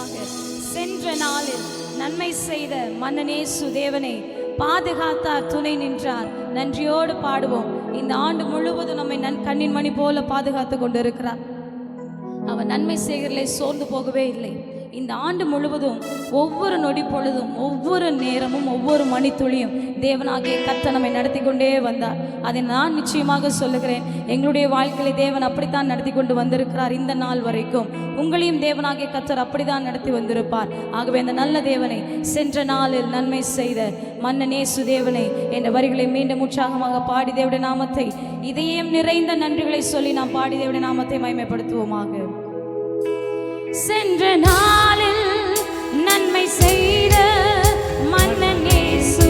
செய்யும்படியாக சென்ற நாளில் நன்மை செய்த மன்னனேசு தேவனை பாதுகாத்தார், துணை நின்றார். நன்றியோடு பாடுவோம். இந்த ஆண்டு முழுவதும் நம்மை கண்ணின் மணி போல பாதுகாத்து கொண்டிருக்கிறார். அவர் நன்மை செய்கிறதிலே சோர்ந்து போகவே இல்லை. இந்த ஆண்டு முழுவதும் ஒவ்வொரு நொடி பொழுதும், ஒவ்வொரு நேரமும், ஒவ்வொரு மணித்துளியும் தேவனாகிய கர்த்தர் நம்மை நடத்தி கொண்டே வந்தார். அதை நான் நிச்சயமாக சொல்லுகிறேன், எங்களுடைய வாழ்க்கையை தேவன் அப்படித்தான் நடத்தி கொண்டு வந்திருக்கிறார். இந்த நாள் வரைக்கும் உங்களையும் தேவனாகிய கர்த்தர் அப்படித்தான் நடத்தி வந்திருப்பார். ஆகவே அந்த நல்ல தேவனை, சென்ற நாளில் நன்மை செய்த மன்னனேசு தேவனை என்ற வரிகளை மீண்டும் உற்சாகமாக பாடி தேவனுடைய நாமத்தை, இதயம் நிறைந்த நன்றிகளை சொல்லி நாம் பாடி தேவனுடைய நாமத்தை மகிமைப்படுத்துவோமாக. சென்ற நாளில் நன்மை செய்த மன்னனேசு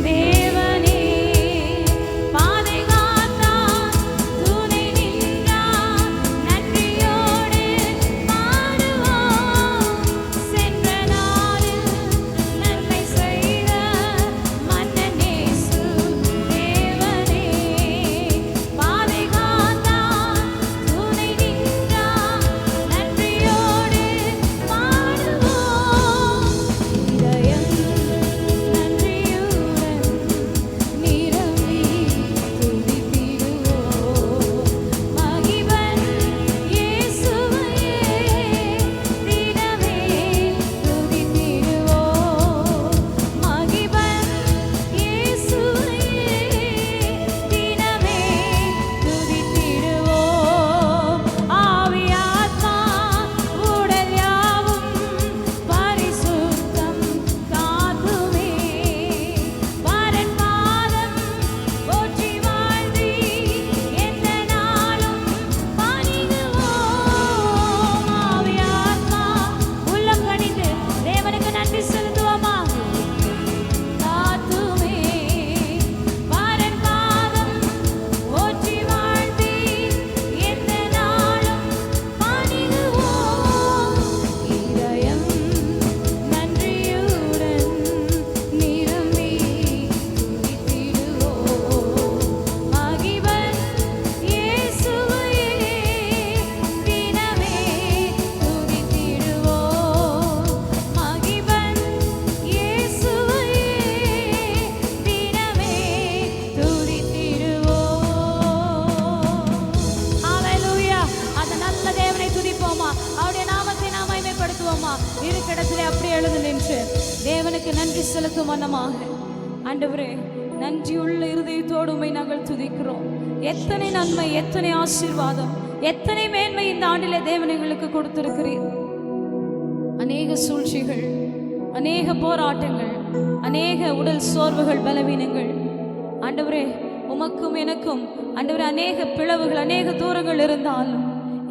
தேவனே, பாதுகாத்தார், துணை நின்றார். நன்றியோடு பாடுவோம். சென்ற நாளில் நன்மை செய்த மன்னனேசு தேவனே, பாதுகாத்தார், துணை நின்றார். நன்றியோடு பாடுவோம். இதயம் நன்றியுடன் நிரம்பி துதித்திடுவோம். மகிபன் இயேசுவையே தினமே துதித்திடுவோம். மகிபன் இயேசுவையே தினமே துதித்திடுவோம். ஆவி ஆத்மா உடல் யாவும் பரிசுத்தம் காக்குமே. வரன் பாதம் போற்றி வாழ்த்தி எந்த நாளும் பணிகுவோம். ஆவி ஆத்மா உள்ளம் கனிந்து தேவனுக்கு நன்றி செலுத்துவோமா? காத்துமே. வரன் பாதம் போற்றி வாழ்த்தி எந்த நாளும் பணிகுவோம். இதயம் நன்றியுடன் நிரம்பி துதித்திடுவோம். மகிபன் இயேசுவையே தினமே துதித்திடுவோம். மகிபன் இயேசுவையே தினமே துதித்திடுவோம். ஹல்லேலூயா. அந்த நல்ல தேவனை துதிப்போமா? அவருடைய நாமத்தை நாம் மகிமைப்படுத்துவோமா? இருக்கிடத்திலே அப்படியே எழுந்து நின்று தேவனுக்கு நன்றி செலுத்தும் வண்ணமாக, ஆண்டவரே, நன்றியுள்ள இருதயத்தோடு உம்மை நாங்கள் துதிக்கிறோம். எத்தனை நன்மை, எத்தனை ஆசீர்வாதம், எத்தனை மேன்மை இந்த ஆண்டிலே தேவன் எங்களுக்கு கொடுத்திருக்கிறீர். அநேக சூழ்ச்சிகள், அநேக போராட்டங்கள், அநேக உடல் சோர்வுகள், பலவீனங்கள், ஆண்டவரே, உமக்கும் எனக்கும் ஆண்டவரே அநேக பிளவுகள், அநேக தூரங்கள் இருந்தாலும்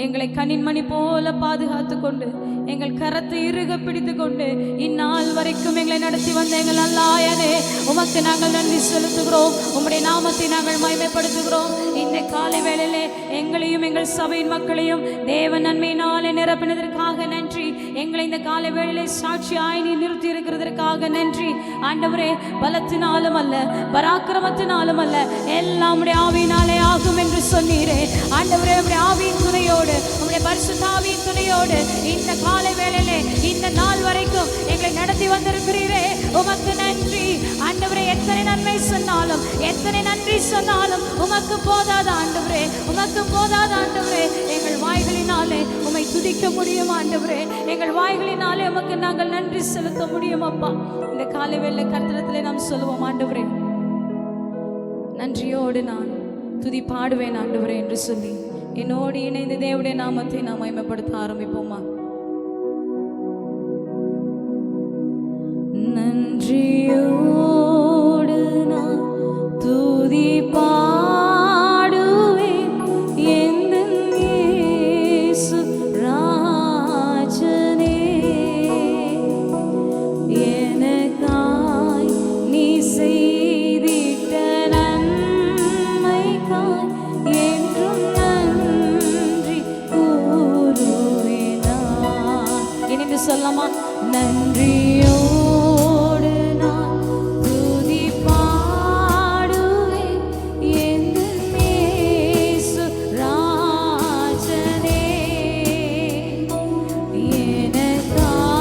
எங்களை கண்ணின் மணி போல பாதுகாத்து கொண்டு, எங்கள் கரத்தை இறுக பிடித்து கொண்டு இந்நாள் வரைக்கும் எங்களை நடத்தி வந்த எங்கள் நல்லாயனே, உமக்கு நாங்கள் நன்றி செலுத்துகிறோம். உம்முடைய நாமத்தை நாங்கள் மகிமைப்படுத்துகிறோம். இந்த காலை வேளையிலே எங்களையும் எங்கள் சபையின் மக்களையும் தேவ நன்மையினாலே நிரப்பினதற்காக நன்றி. எங்களை இந்த காலை வேளையிலே சாட்சியாய் நீ நிறுத்தி இருக்கிறதற்காக நன்றி. ஆண்டவரே, பலத்தினாலும் அல்ல, பராக்கிரமத்தினாலும் அல்ல, எல்லாம் உம்முடைய ஆவியினாலே ஆகும் என்று சொன்னீரே. ஆண்டவரே, உம்முடைய ஆவியின் துணையோடு, உம்முடைய பரிசுத்த ஆவியின் துணையோடு இந்த காலை வேளையிலே இந்த நாள் வரைக்கும் எங்களை நடத்தி வந்திருக்கிறீரே, உமக்கு நன்றி. ஆண்டவரே, எத்தனை நன்மை சொன்னாலும், எத்தனை நன்றி சொன்னாலும் உமக்கு போதாத ஆண்டவரே, உமக்கு போதாத ஆண்டவரே. எங்கள் வாய்களினாலே உம்மை துதிக்க முடியும் ஆண்டவரே, எங்கள் வாய்களினாலே உமக்கு நாங்கள் நன்றி செலுத்த முடியும் அப்பா. இந்த காலை வேளை கர்த்தரிடத்திலே நாம் சொல்லுவோம், ஆண்டவரே, நன்றியோடு நான் துதி பாடுவேன் ஆண்டவரே என்று சொல்லி என்னோடு இணைந்து தேவனுடைய நாமத்தை நாம் மகிமைப்படுத்த ஆரம்பிப்போமா? நன்றியோடு நான் துதி பாடுவேன் எந்தன் இயேசு ராஜனே. எனக்காய் நீ செய்திட்ட நன்மைக்காய் என்றும் நன்றி கூறுவேனா. இணைந்து சொல்லமா? நன்றியோடு நான் துதி பாடுவேன் எந்தன் இயேசு ராஜனே. எனக்காய்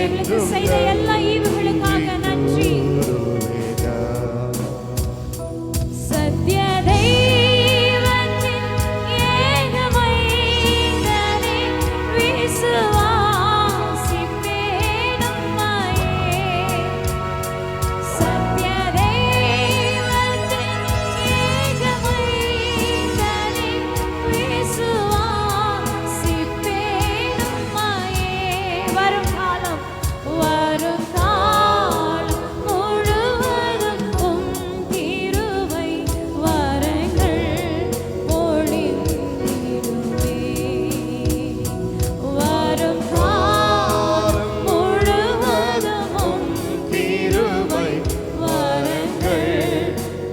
எங்களுக்கு செய்த எல்லா ஈவுகளுக்காக நன்றி. சத்ய தெய்வத்தின் ஏகமைந்தனே விசுவாசிப்பேன் உம்மையே. சத்ய தெய்வத்தின் ஏகமைந்தனே விசுவாசிப்பேன் உம்மையே. வரும் காலம் முழுவதும் உம் கிருபை வரங்கள் பொழிந்திடுமே. வரும் காலம் முழுவதும் உம் கிருபை வரங்கள்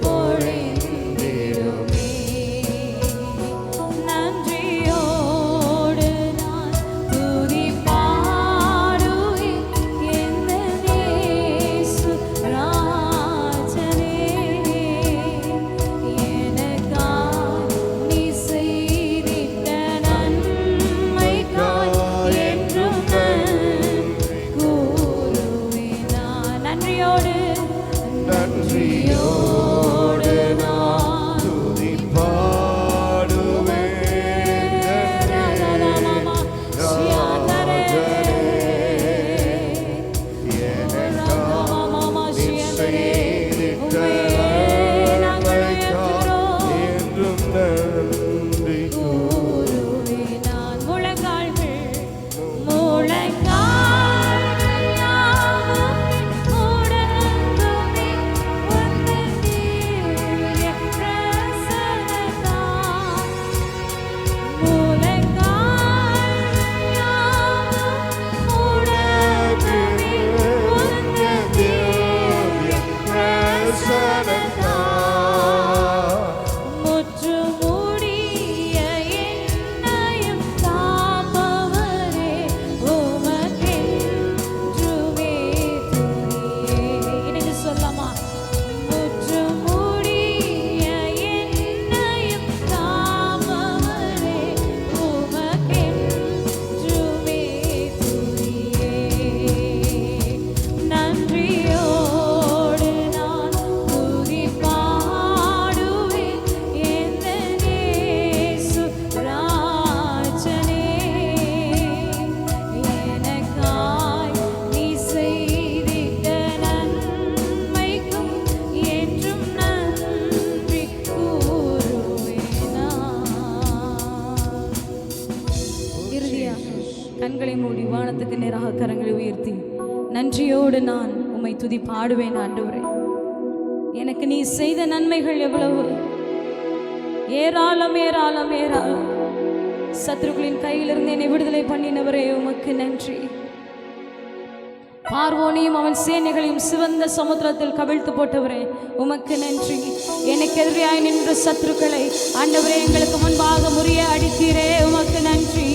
பொழிந்திடுமே. நன்றியோடு நான் துதி பாடுவேன் என் இயேசு ராஜனே. எனக்காய் நீ செய்திட்ட நன்மைக்காய் என்றும் நன்றி கூறுவேன் நான். நன்றியோடு நான் துதி பாடுவேன் ராதாமாமா சியாதரே. ராதாமாமா சியாதரே. உம்மையே நாங்கள் உயர்த்துகிறோம். என்றும் நன்றி கூறுவேன் நான். முழங்கால்கள் யாவும் முடங்குமே உந்தன் திவ்ய பிரசன்னத்தால். முழங்கால்கள் யாவும் முடங்குமே உந்தன் திவ்ய முற்றுமுடிய என்னையும் காப்பவரே உமக்கென்றுமே துதியே. இணைந்து சொல்லமா? முற்றுமுடிய என்னையும் காப்பவரே உமக்கென்றுமே துதியே. நன்றியோடு நான் துதி பாடுவேன் என் இயேசு ராஜனே. எனக்காய் நீ செய்திட்ட நன்மைக்கும் என்றும் நன்றி கூறுவேன் நான். இறுதியாக கண்களை மூடி வானத்துக்கு நேராக கரங்களை உயர்த்தி நன்றியோடு நான் உம்மை துதி பாடுவேன் ஆண்டவரே. எனக்கு நீ செய்த நன்மைகள் எவ்வளவு ஏராளம் ஏராளம் ஏராளம். சத்துருக்களின் கையிலிருந்து என்னை விடுதலை பண்ணினவரே உமக்கு நன்றி. பார்வோனையும் அவன் சேனைகளையும் சிவந்த சமுத்திரத்தில் கவிழ்த்து போட்டவரே உமக்கு நன்றி. எனக்கு எதிராய் நின்ற சத்துருக்களை ஆண்டவரே எங்களுக்கு முன்பாக முறிய அடித்தீரே உமக்கு நன்றி.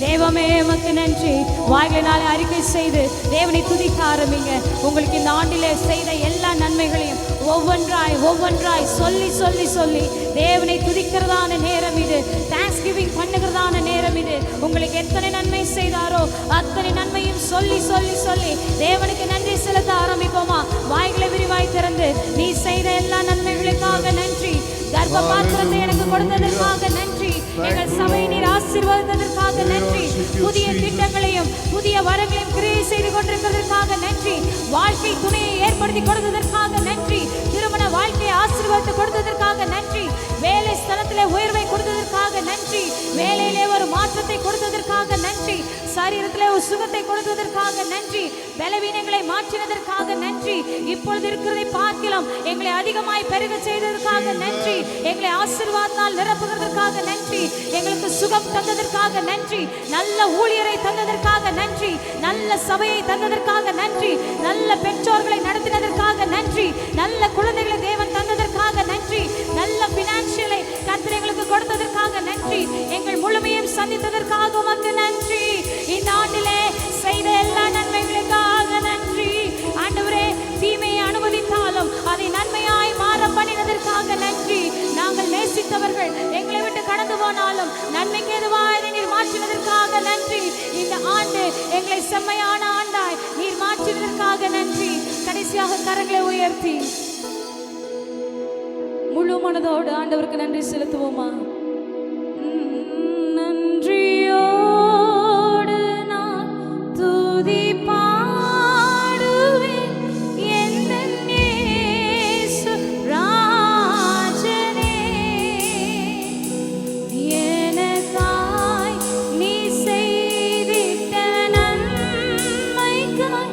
தேவமே உமக்கு நன்றி. வாய்களினாலே அறிக்கை செய்து தேவனை துதிக்க ஆரம்பிங்க. உங்களுக்கு இந்த ஆண்டிலே செய்த எல்லா நன்மைகளையும் ஒவ்வொன்றாய் ஒவ்வொன்றாய் சொல்லி சொல்லி சொல்லி தேவனை துதிக்கிறதான நேரம் இது. தேங்க்ஸ் கிவிங் பண்ணுகிறதான நேரம் இது. உங்களுக்கு எத்தனை நன்மை செய்தாரோ அத்தனை நன்மையும் சொல்லி சொல்லி சொல்லி தேவனுக்கு நன்றி செலுத்த ஆரம்பிப்போமா? வாய்களை விரிவாய் திறந்து நீ செய்த எல்லா நன்மைகளுக்காக நன்றி. கர்ப்ப பாத்திரத்தை எனக்கு கொடுத்ததற்காக நன்றி. எங்கள் சபை நீர் ஆசீர்வதித்ததற்காக நன்றி. புதிய திட்டங்களையும் புதிய வரங்களையும் கிரியை செய்து கொண்டிருக்கிறதற்காக நன்றி. வாழ்க்கை துணையை ஏற்படுத்தி கொடுத்ததற்காக நன்றி. திருமண வாழ்க்கையை ஆசீர்வாதத்தை கொடுத்ததற்காக நன்றி. வேலை ஸ்தலத்திலே உயர்வை கொடுத்ததற்காக நன்றி. வேலையிலே ஒரு மாற்றத்தை கொடுத்ததற்காக நன்றி. சரீரத்திலே ஒரு சுகத்தை கொடுத்ததற்காக நன்றி. பலவீனங்களை மாற்றினதற்காக நன்றி. இப்பொழுது இருக்கிறதை பார்க்கலாம் எங்களை அதிகமாய் பெருக செய்ததற்காக நன்றி. எங்களை ஆசீர்வாதத்தால் நிரப்புகிறதற்காக நன்றி. எங்களுக்கு சுகம் தந்ததற்காக நன்றி. நல்ல ஊழியரை தந்ததற்காக நன்றி. நல்ல சபையை தந்ததற்காக நன்றி. நல்ல பெற்றோர்களை நடத்தினதற்காக நன்றி. நல்ல குழந்தைகளை தேவன் தந்ததற்காக நன்றி. நல்ல பினான்சியலை கர்த்தர் எங்களுக்கு கொடுத்ததற்காக நன்றி. எங்கள் முழுமையும் சந்தித்ததற்காக உமக்கு நன்றி. இந்த ஆண்டிலே செய்த எல்லா நன்மைகளுக்காக நன்றி. ஆண்டவரே, தீமையை அனுமதித்தாலும் அதை நன்மையாய் மாற பண்ணினதற்காக நன்றி. நாங்கள் நேசித்தவர்கள் எங்களை விட்டு கடந்து போனாலும் நன்மைக்கு எதுவாய் நீர் மாற்றினதற்காக நன்றி. இந்த ஆண்டு எங்களை செம்மையான ஆண்டாய் கொடுத்ததற்காக நன்றி. கடைசியாக கரங்களை உயர்த்தி முழு மனதோடு ஆண்டவருக்கு நன்றி செலுத்துவோமா? நன்றியோடு நான் துதி பாடுவேன் எந்தன் இயேசு ராஜனே. எனக்காய் நீ செய்திட்ட நன்மைக்காய்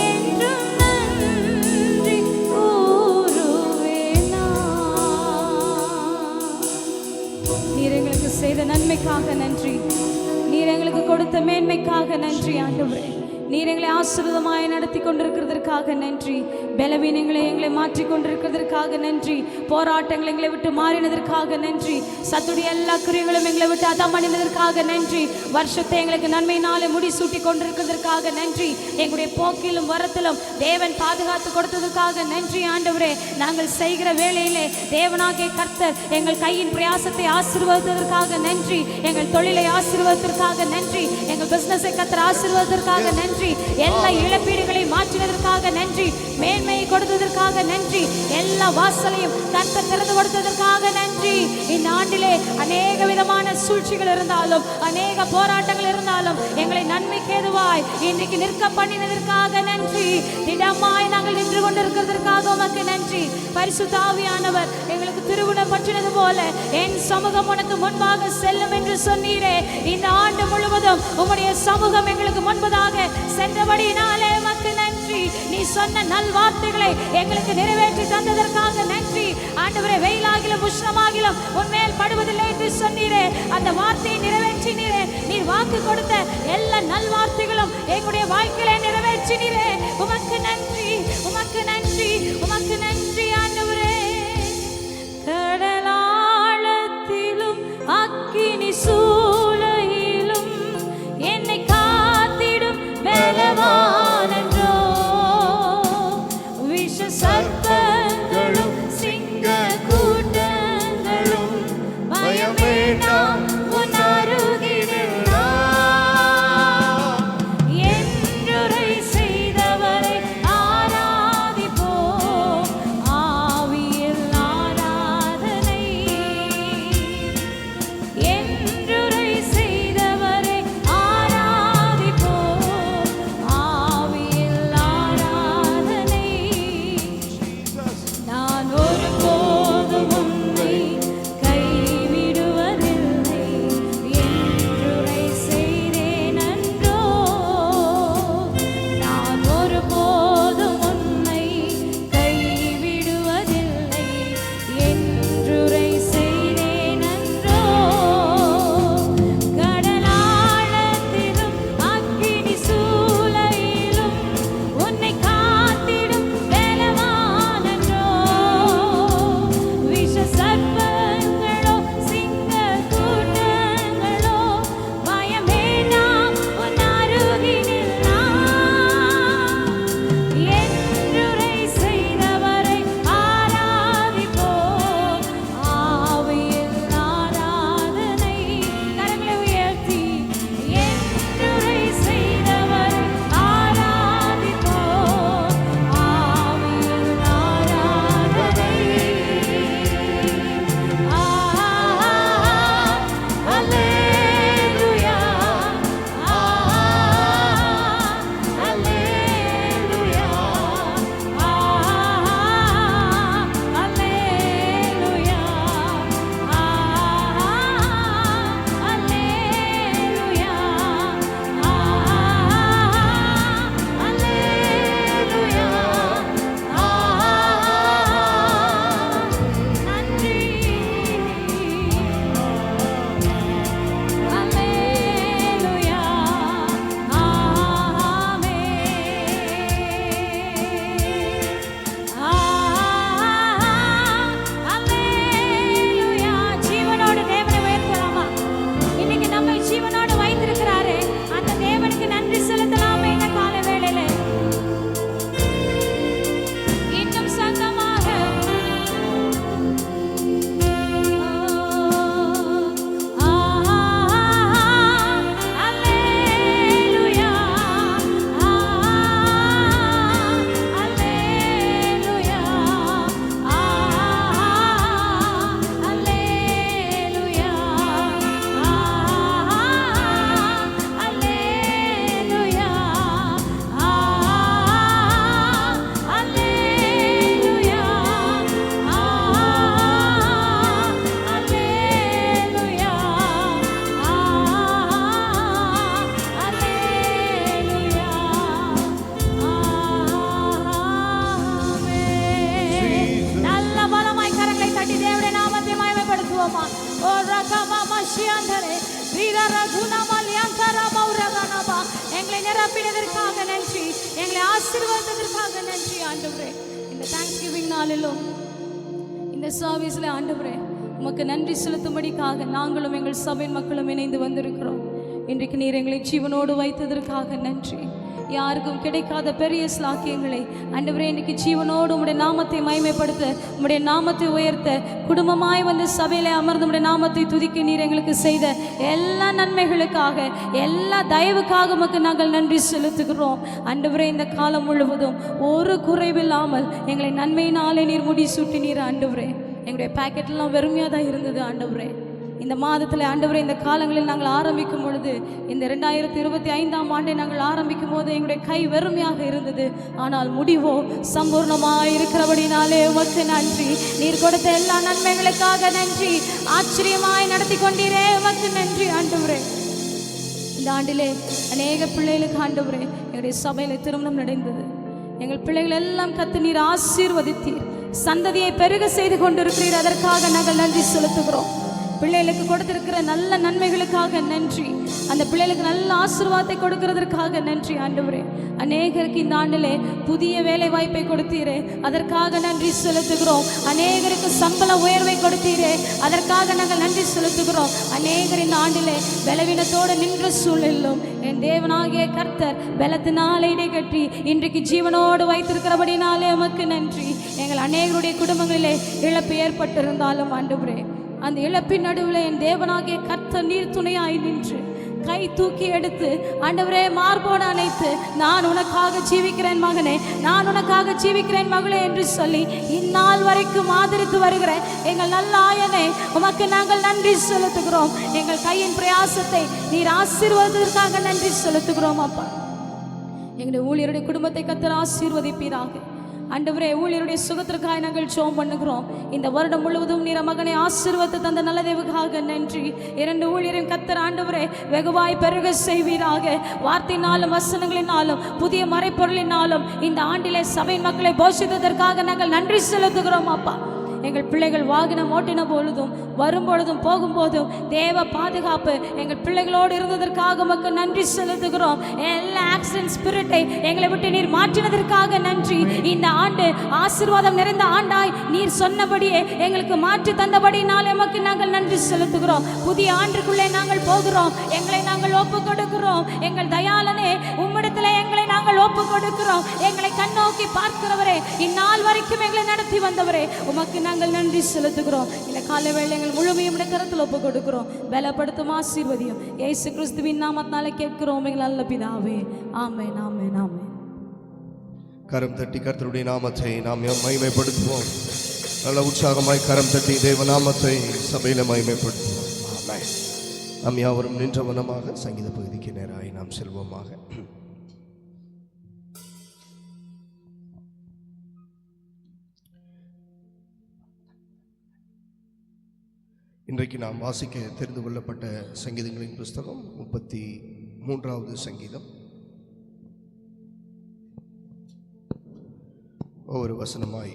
என்றும் நன்றி கூறுவேன் நான். நீர் எங்களுக்கு செய்த நன்மைக்காக நன்றி. நீர் எங்களுக்கு கொடுத்த மேன்மைக்காக நன்றி ஆண்டவரே. நீர் எங்களை ஆசீர்வாதமாய் நடத்தி கொண்டிருக்கிறதற்காக நன்றி. பலவீனங்களை எங்களை மாற்றி கொண்டிருக்கிறதற்காக நன்றி. போராட்டங்கள் எங்களை விட்டு மாறினதற்காக நன்றி. சத்துடைய எல்லா கிரியைகளும் எங்களை விட்டு அதமணினதற்காக நன்றி. வருஷத்தை எங்களுக்கு நன்மையினாலே முடிசூட்டி கொண்டிருக்கிறதற்காக நன்றி. எங்களுடைய போக்கிலும் வரத்திலும் தேவன் பாதுகாத்து கொடுத்ததற்காக நன்றி ஆண்டவரே. நாங்கள் செய்கிற வேளையிலே தேவனாகிய கர்த்தர் எங்கள் கையின் பிரயாசத்தை ஆசீர்வதித்ததற்காக நன்றி. எங்கள் தொழிலை ஆசீர்வதித்ததற்காக நன்றி. எங்கள் பிசினஸை கர்த்தர் ஆசீர்வதித்ததற்காக நன்றி. எல்லா இழப்பீடுகளை மாற்றினதற்காக நன்றி. மேன்மையை கொடுத்ததற்காக நன்றி. எல்லா வாசலையும் கர்த்தர் திறந்து கொடுத்ததற்காக நன்றி. இந்த ஆண்டிலே அநேக விதமான சூழ்ச்சிகள் இருந்தாலும் அநேக போராட்டங்கள் இருந்தாலும் எங்களை நன்மைக்கு ஏதுவாய் இன்றைக்கு நிற்க பண்ணினதற்காக நன்றி. திடமாய் நாங்கள் நின்று கொண்டிருக்கிறதற்காக உமக்கு நன்றி. பரிசுத்த ஆவியானவர் எங்களுக்கு திருவுணம் பற்றினது போல என் சமூகம் உனக்கு முன்பாக செல்லும் என்று சொன்னீரே. இந்த ஆண்டு முழுவதும் உம்முடைய சமூகம் எங்களுக்கு முன்பதாக சென்றபடியினாலே உமக்கு நன்றி. நீ சொன்ன நல் வார்த்தைகளை எங்களுக்கு நிறைவேற்றி தந்ததற்காக நன்றி ஆண்டவரே. வெயிலாகிலும் உஷ்ணமாகிலும் உன்மேல் படுவதில்லை என்று சொன்னீரே. அந்த வார்த்தையை நிறைவேற்றினீரே. நீர் வாக்கு கொடுத்த எல்லா நல் வார்த்தைகளும் எங்களுடைய வாழ்க்கையிலே நிறைவேற்றினீரே. உமக்கு நன்றி, உமக்கு நன்றி, உமக்கு நன்றி ஆண்டவரே. கடலாழத்திலும் அக்கினி சூளையிலும் என்னை காத்திடும் பலவானன்றோ. விஷ சர்ப்பங்களும் சிங்க கூட்டங்களும் பயம் வேண்டாம் உன் அருகிலே என்றுரை செய்தவரை ஆராதிப்போம். நிரப்பினதற்காக நன்றி, எங்களை ஆசீர்வதித்ததற்காக நன்றி ஆண்டவரே. இந்த தேங்க்ஸ்கிவிங் நாளிலும் இந்த சர்வீஸ்ல ஆண்டவரே உமக்கு நன்றி செலுத்தும்படிக்காக நாங்களும் எங்கள் சபையின் மக்களும் இணைந்து வந்திருக்கிறோம். இன்றைக்கு நீர் எங்களை ஜீவனோடு வைத்ததற்காக நன்றி. யாருக்கும் கிடைக்காத பெரிய ஸ்லாக்கியங்களை ஆண்டவரே இன்றைக்கு ஜீவனோடு உம்முடைய நாமத்தை மகிமைப்படுத்த, உம்முடைய நாமத்தை உயர்த்த, குடும்பமாய் வந்து சபையிலே அமர்ந்து உம்முடைய நாமத்தை துதிக்க நீர் எங்களுக்கு செய்த எல்லா நன்மைகளுக்காக, எல்லா தயவுக்காக உமக்கு நாங்கள் நன்றி செலுத்துகிறோம். ஆண்டவரே இந்த காலம் முழுவதும் ஒரு குறைவில்லாமல் எங்களை நன்மையினாலே நீர் முடி சூட்டி நீர் ஆண்டவரே. எங்களுடைய பேக்கெட்லாம் வெறுமையாக தான் இருந்தது ஆண்டவரே. இந்த மாதத்தில் ஆண்டவரே இந்த காலங்களில் நாங்கள் ஆரம்பிக்கும் பொழுது, இந்த 2025ஆம் ஆண்டை நாங்கள் ஆரம்பிக்கும் போது எங்களுடைய கை வெறுமையாக இருந்தது. ஆனால் முடிவோ சம்பூர்ணமாக இருக்கிறபடினாலே உமக்கு நன்றி. நீர் கொடுத்த எல்லா நன்மைகளுக்காக நன்றி. ஆச்சரியமாய் நடத்தி கொண்டீரே உமக்கு நன்றி ஆண்டவரே. இந்த ஆண்டிலே அநேக பிள்ளைகளுக்கு ஆண்டவரே எங்களுடைய சபையில் திருமணம் நடந்தது. எங்கள் பிள்ளைகள் எல்லாம் கத்து நீர் ஆசீர்வதித்தீர். சந்ததியை பெருக செய்து கொண்டிருக்கிறீர். அதற்காக நாங்கள் நன்றி செலுத்துகிறோம். பிள்ளைகளுக்கு கொடுத்திருக்கிற நல்ல நன்மைகளுக்காக நன்றி. அந்த பிள்ளைகளுக்கு நல்ல ஆசீர்வாதத்தை கொடுக்கிறதற்காக நன்றி ஆண்டவரே. அநேகருக்கு இந்த ஆண்டிலே புதிய வேலை வாய்ப்பை கொடுத்தீரே, அதற்காக நன்றி செலுத்துகிறோம். அநேகருக்கு சம்பள உயர்வை கொடுத்தீரே, அதற்காக நாங்கள் நன்றி செலுத்துகிறோம். அநேகர் இந்த ஆண்டிலே பலவீனத்தோடு நின்ற சூழலிலும் என் தேவனாகிய கர்த்தர் பலத்தினாலே இடை கட்டி இன்றைக்கு ஜீவனோடு வைத்திருக்கிறபடினாலே உமக்கு நன்றி. எங்கள் அநேகருடைய குடும்பங்களிலே இழப்பு ஏற்பட்டிருந்தாலும் ஆண்டவரே, அந்த இழப்பின் நடுவில் என் தேவனாகிய கர்த்தர் நீர் துணையாய் நின்று கை தூக்கி எடுத்து ஆண்டவரே மார்போடு அணைத்து, நான் உனக்காக ஜீவிக்கிறேன் மகனே, நான் உனக்காக ஜீவிக்கிறேன் மகளே என்று சொல்லி இந்நாள் வரைக்கும் ஆதரித்து வருகிற எங்கள் நல்ல ஆயனே உமக்கு நாங்கள் நன்றி செலுத்துகிறோம். எங்கள் கையின் பிரயாசத்தை நீர் ஆசீர்வதித்ததற்காக நன்றி செலுத்துகிறோம். அப்பா, எங்களுடைய ஊழியருடைய குடும்பத்தை கர்த்தர் ஆசீர்வதிப்பீராக. ஆண்டவரே, ஊழியருடைய சுகத்திற்காக நாங்கள் ஜெபம் பண்ணுகிறோம். இந்த வருடம் முழுவதும் நீர் மகனை ஆசீர்வதித்து தந்த நல்ல தேவனுக்காக நன்றி. 2 ஊழியரின் கர்த்தர் ஆண்டவரே வெகுவாய் பெருக செய்வீராக. வார்த்தையினாலும் வசனங்களினாலும் புதிய மறைப்பொருளினாலும் இந்த ஆண்டிலே சபையின் மக்களை போஷித்ததற்காக நாங்கள் நன்றி செலுத்துகிறோம். அப்பா, எங்கள் பிள்ளைகள் வாகனம் ஓட்டின பொழுதும் வரும்பொழுதும் போகும்போதும் தேவ பாதுகாப்பு எங்கள் பிள்ளைகளோடு இருந்ததற்காக உமக்கு நன்றி செலுத்துகிறோம். எல்லா ஆக்சிடென்ட் ஸ்பிரிட்டை எங்களை விட்டு நீர் மாற்றினதற்காக நன்றி. இந்த ஆண்டு ஆசீர்வாதம் நிறைந்த ஆண்டாய் நீர் சொன்னபடியே எங்களுக்கு மாற்றி தந்தபடினாலே உமக்கு நாங்கள் நன்றி செலுத்துகிறோம். புதிய ஆண்டுக்குள்ளே நாங்கள் போகிறோம். எங்களை நாங்கள் ஒப்பு கொடுக்கிறோம். எங்கள் தயாளனே, உம்மிடத்திலே எங்களை நாங்கள் ஒப்பு கொடுக்கிறோம். எங்களை கண்ணோக்கி பார்க்கிறவரே, இந்நாள் வரைக்கும் எங்களை நடத்தி வந்தவரே உமக்கு நாங்கள் நன்றி செலுத்துகிறோம். இந்த காலை வேளை எங்கள் முழுமையும் கரத்தில் ஒப்பு கொடுக்கிறோம். பலப்படுத்தும், ஆசீர்வதியும். இயேசு கிறிஸ்துவின் நாமத்தினாலே கேட்கிறோம் எங்கள் நல்ல பிதாவே. ஆமென், ஆமென், ஆமென். கரம் தட்டி கர்த்தருடைய நாமத்தை நாம் மகிமைப்படுத்துவோம். நல்ல உற்சாகமாய் கரம் தட்டி தேவ நாமத்தை சபையில மகிமைப்படுத்துவோம். ஆமென். நாம் யாவரும் நின்ற வண்ணமாக சங்கீத பகுதிக்கு நேராய் நாம் செல்வோமாக. இன்றைக்கு நாம் வாசிக்க தெரிந்து கொள்ளப்பட்ட சங்கீதங்களின் புஸ்தகம் 33வது சங்கீதம். ஒவ்வொரு வசனமாய்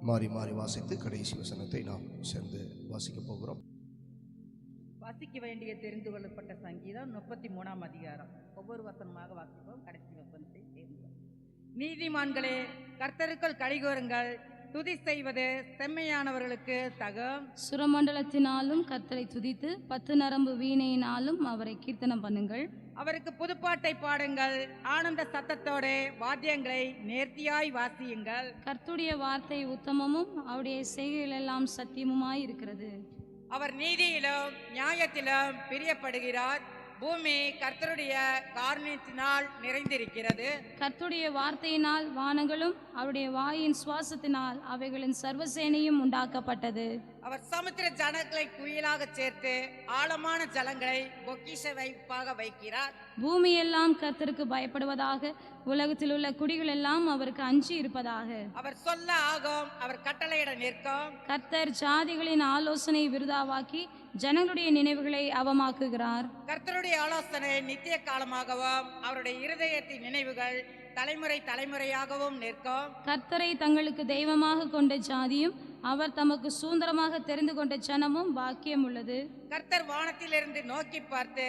மாறி மாறி வாசித்து கடைசி வசனத்தை நாம் சேர்ந்து வாசிக்க போகிறோம். வாசிக்க வேண்டிய தெரிந்து கொள்ளப்பட்ட சங்கீதம் 33ஆம் அதிகாரம். ஒவ்வொரு வசனமாக வாசிப்போம். கடைசி வசனத்தை சேர்ந்து. நீதிமான்களே, கர்த்தருக்குள் கலிகூருங்கள், துதி செய்வது செம்மையானவர்களுக்கு தகும். சுரமண்டலத்தினாலும் கர்த்தரை துதித்து 10 நரம்பு வீணையினாலும் அவரை கீர்த்தனம் பண்ணுங்கள். அவருக்கு புதுப்பாட்டை பாடுங்கள், ஆனந்த சத்தத்தோடு வாத்தியங்களை நேர்த்தியாய் வாசியுங்கள். கர்த்தருடைய வார்த்தை உத்தமமும் அவருடைய செய்கைகள் எல்லாம் சத்தியமுமாய் இருக்கிறது. அவர் நீதியிலும் நியாயத்திலும் பிரியப்படுகிறார். பூமி கர்த்தருடைய காருண்யத்தினால் நிறைந்திருக்கிறது. கர்த்தருடைய வார்த்தையினால் வானங்களும் அவருடைய வாயின் சுவாசத்தினால் அவைகளின் சர்வசேனையும் உண்டாக்கப்பட்டது. அவர் சமுத்திர ஜலங்களை குயிலாக சேர்த்து ஆழமான ஜலங்களை பொக்கிஷ வைப்பாக வைக்கிறார். பூமியெல்லாம் கர்த்தருக்கு பயப்படுவதாக, உலகத்தில் உள்ள குடிகள் எல்லாம் அவருக்கு அஞ்சி இருப்பதாக. அவர் சொல்ல ஆகும், அவர் கட்டளையிட நிற்கும். கர்த்தர் ஜாதிகளின் ஆலோசனை விருதாவாக்கி ஜனங்களுடைய நினைவுகளை அவமாக்குகிறார். கர்த்தருடைய ஆலோசனை நித்திய காலமாகவும் அவருடைய இருதயத்தின் நினைவுகள் தலைமுறை தலைமுறையாகவும் நிற்கும். கர்த்தரை தங்களுக்கு தெய்வமாக கொண்ட ஜாதியும் அவர் தமக்கு சுதந்திரமாக தெரிந்து கொண்ட ஜனமும் பாக்கியம் உள்ளது. கர்த்தர் வானத்திலிருந்து நோக்கி பார்த்து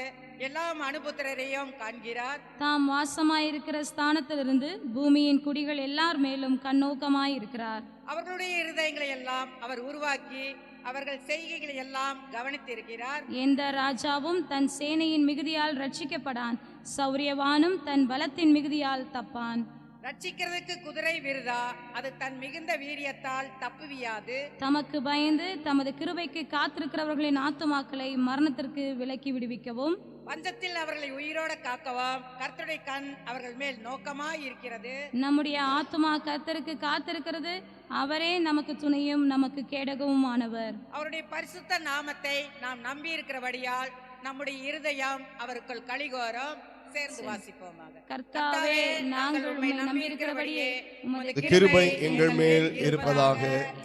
எல்லா மனுபுத்திரரையும் காண்கிறார். தாம் வாசமாயிருக்கிற ஸ்தானத்திலிருந்து பூமியின் குடிகள் எல்லார் மேலும் கண்ணோக்கமாயிருக்கிறார். அவர்களுடைய இருதயங்களை எல்லாம் அவர் உருவாக்கி அவர்கள் செய்கைகளை எல்லாம் கவனித்திருக்கிறார். எந்த ராஜாவும் தன் சேனையின் மிகுதியால் ரட்சிக்கப்படான், சௌரியவானும் தன் பலத்தின் மிகுதியால் தப்பான். ரட்சிக்கிறதுக்கு குதிரை விருதா, அது தன் மிகுந்த வீரியத்தால் தப்புவியாது. தமக்கு பயந்து தமது கிருபைக்கு காத்திருக்கிறவர்களின் ஆத்துமாக்களை மரணத்திற்கு விலக்கி விடுவிக்கவும், பஞ்சத்தில் அவர்களை உயிரோட காக்கவும் கர்த்தருடைய கண் அவர்கள் மேல் நோக்கமாய் இருக்கிறது. நம்முடைய ஆத்துமா கர்த்தருக்கு காத்திருக்கிறது. அவரே நமக்கு துணையும் நமக்கு கேடகமும் ஆனவர். அவருடைய பரிசுத்த நாமத்தை நாம் நம்பி இருக்கிறபடியால் நம்முடைய இருதயம் அவருக்குள் களிகோரும். சேர்ந்து வாசிப்போமாக. கர்த்தாவே, நாங்கள் உம்மை நம்பி இருக்கிறபடியே உமது கிருபை எங்கள் மேல் இருப்பதாக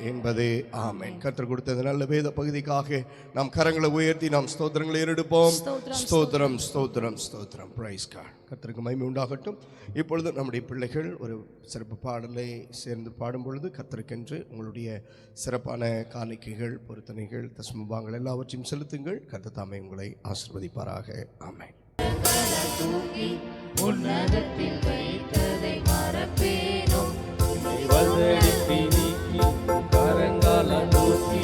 என்பதே ஆமென். கர்த்தர் கொடுத்த நல்ல வேத பகுதிக்காக நாம் கரங்களை உயர்த்தி நாம் ஸ்தோத்திரங்களை ஏறெடுப்போம். ஸ்தோத்திரம் ஸ்தோத்திரம் ஸ்தோத்திரம். Praise God. கர்த்தருக்கு மகிமை உண்டாகட்டும். இப்பொழுது நம்முடைய பிள்ளைகள் ஒரு சிறப்பு பாடலை சேர்ந்து பாடும் பொழுது கர்த்தருக்கென்று உங்களுடைய சிறப்பான காணிக்கைகள், பொருத்தனைகள், தசமபாங்கள் எல்லாவற்றையும் செலுத்துங்கள். கர்த்தர் தாமே உங்களை ஆசீர்வதிப்பாராக. ஆமென். உன்னதத்தில் வைத்ததை மறப்பேனோ, வந்தடிப்பி நீக்கி கரங்கால நோக்கி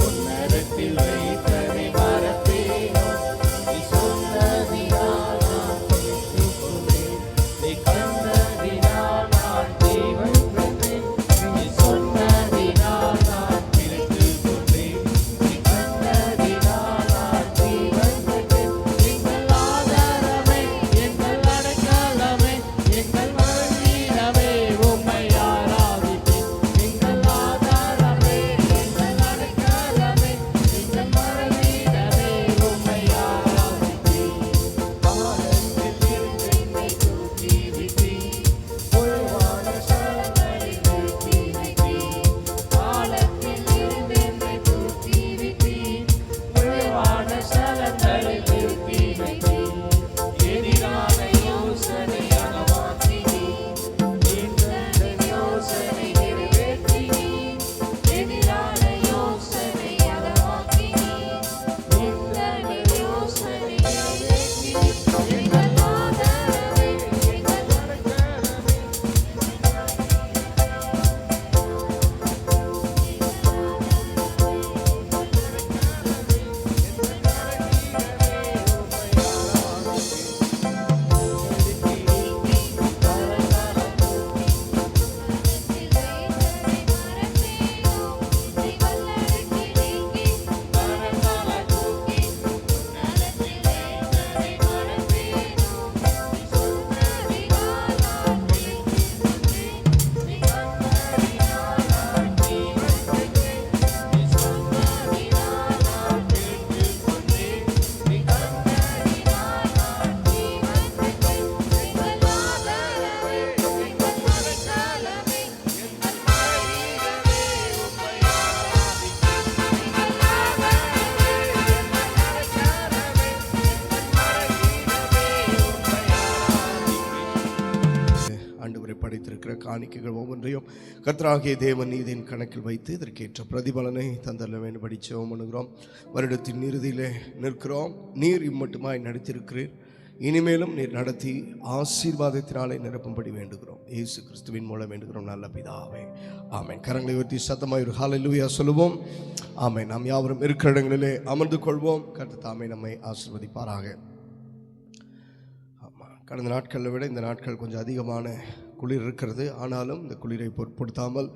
உன்னதத்தில் வைத்ததை மறப்பேனோ, நீ சொன்னதினால் நான் கேட்டுக்கொண்டேன், நீ கண்டதினால் நான் ஜீவன் பெற்றேன், நீ சொன்னதினால் நான் கேட்டுக்கொண்டேன், நீ கண்டதினால் நான் ஜீவன் பெற்றேன். எங்கள் ஆதாரமே, எங்கள் அடைக்கலமே, எங்கள் மகிழவே உம்மை ஆராதிப்பேன். எங்கள் ஆதாரமே, எங்கள் அடைக்கலமே, எங்கள் மகிழவே உம்மை ஆராதிப்பேன். வானத்தில் இருந்து என்னை தூக்கி விட்டீர், உயர்வான ஸ்தலங்களில் நிறுத்தி வைத்தீர். வானத்தில் இருந்து என்னை தூக்கி விட்டீர், உயர்வான ஸ்தலங்களில் நிறுத்தி வைத்தீர். எதிரான யோசனையான மாற்றினீர், எங்கள் யோசனை நிறைவேற்றினீர். எதிரான யோசனையான மாற்றினீர், எங்கள் யோசனை நிறைவேற்றினீர். எங்கள் ஆதரவே, எங்கள் அடைக்கலமே, ஆண்டவரை படைத்திருக்கிற காணிக்கைகள் ஒவ்வொன்றையும் கர்த்தராகிய தேவன் நீதியின் கணக்கில் வைத்து இதற்கேற்ற பிரதிபலனை தந்தள்ள வேண்டும்படி ஜெபம் பண்ணுகிறோம். வருடத்தின் இறுதியிலே நிற்கிறோம். நீர் இம்மட்டுமாய் நடத்தியிருக்கிறீர். இனிமேலும் நீர் நடத்தி ஆசீர்வாதத்தினாலே நிரப்பும்படி வேண்டுகிறோம். இயேசு கிறிஸ்துவின் மூலம் வேண்டுகிறோம் நல்ல பிதாவே. ஆமென். கரங்களை உயர்த்தி சத்தமாய் ஒரு ஹல்லேலூயா சொல்லுவோம். ஆமென். நாம் யாவரும் இருக்கிற இடங்களிலே அமர்ந்து கொள்வோம். கர்த்தர் தாமே நம்மை ஆசீர்வதிப்பாராக. கடந்த நாட்களை விட இந்த நாட்கள் கொஞ்சம் அதிகமான குளிர் இருக்கிறது. ஆனாலும் இந்த குளிரை பொருட்படுத்தாமல்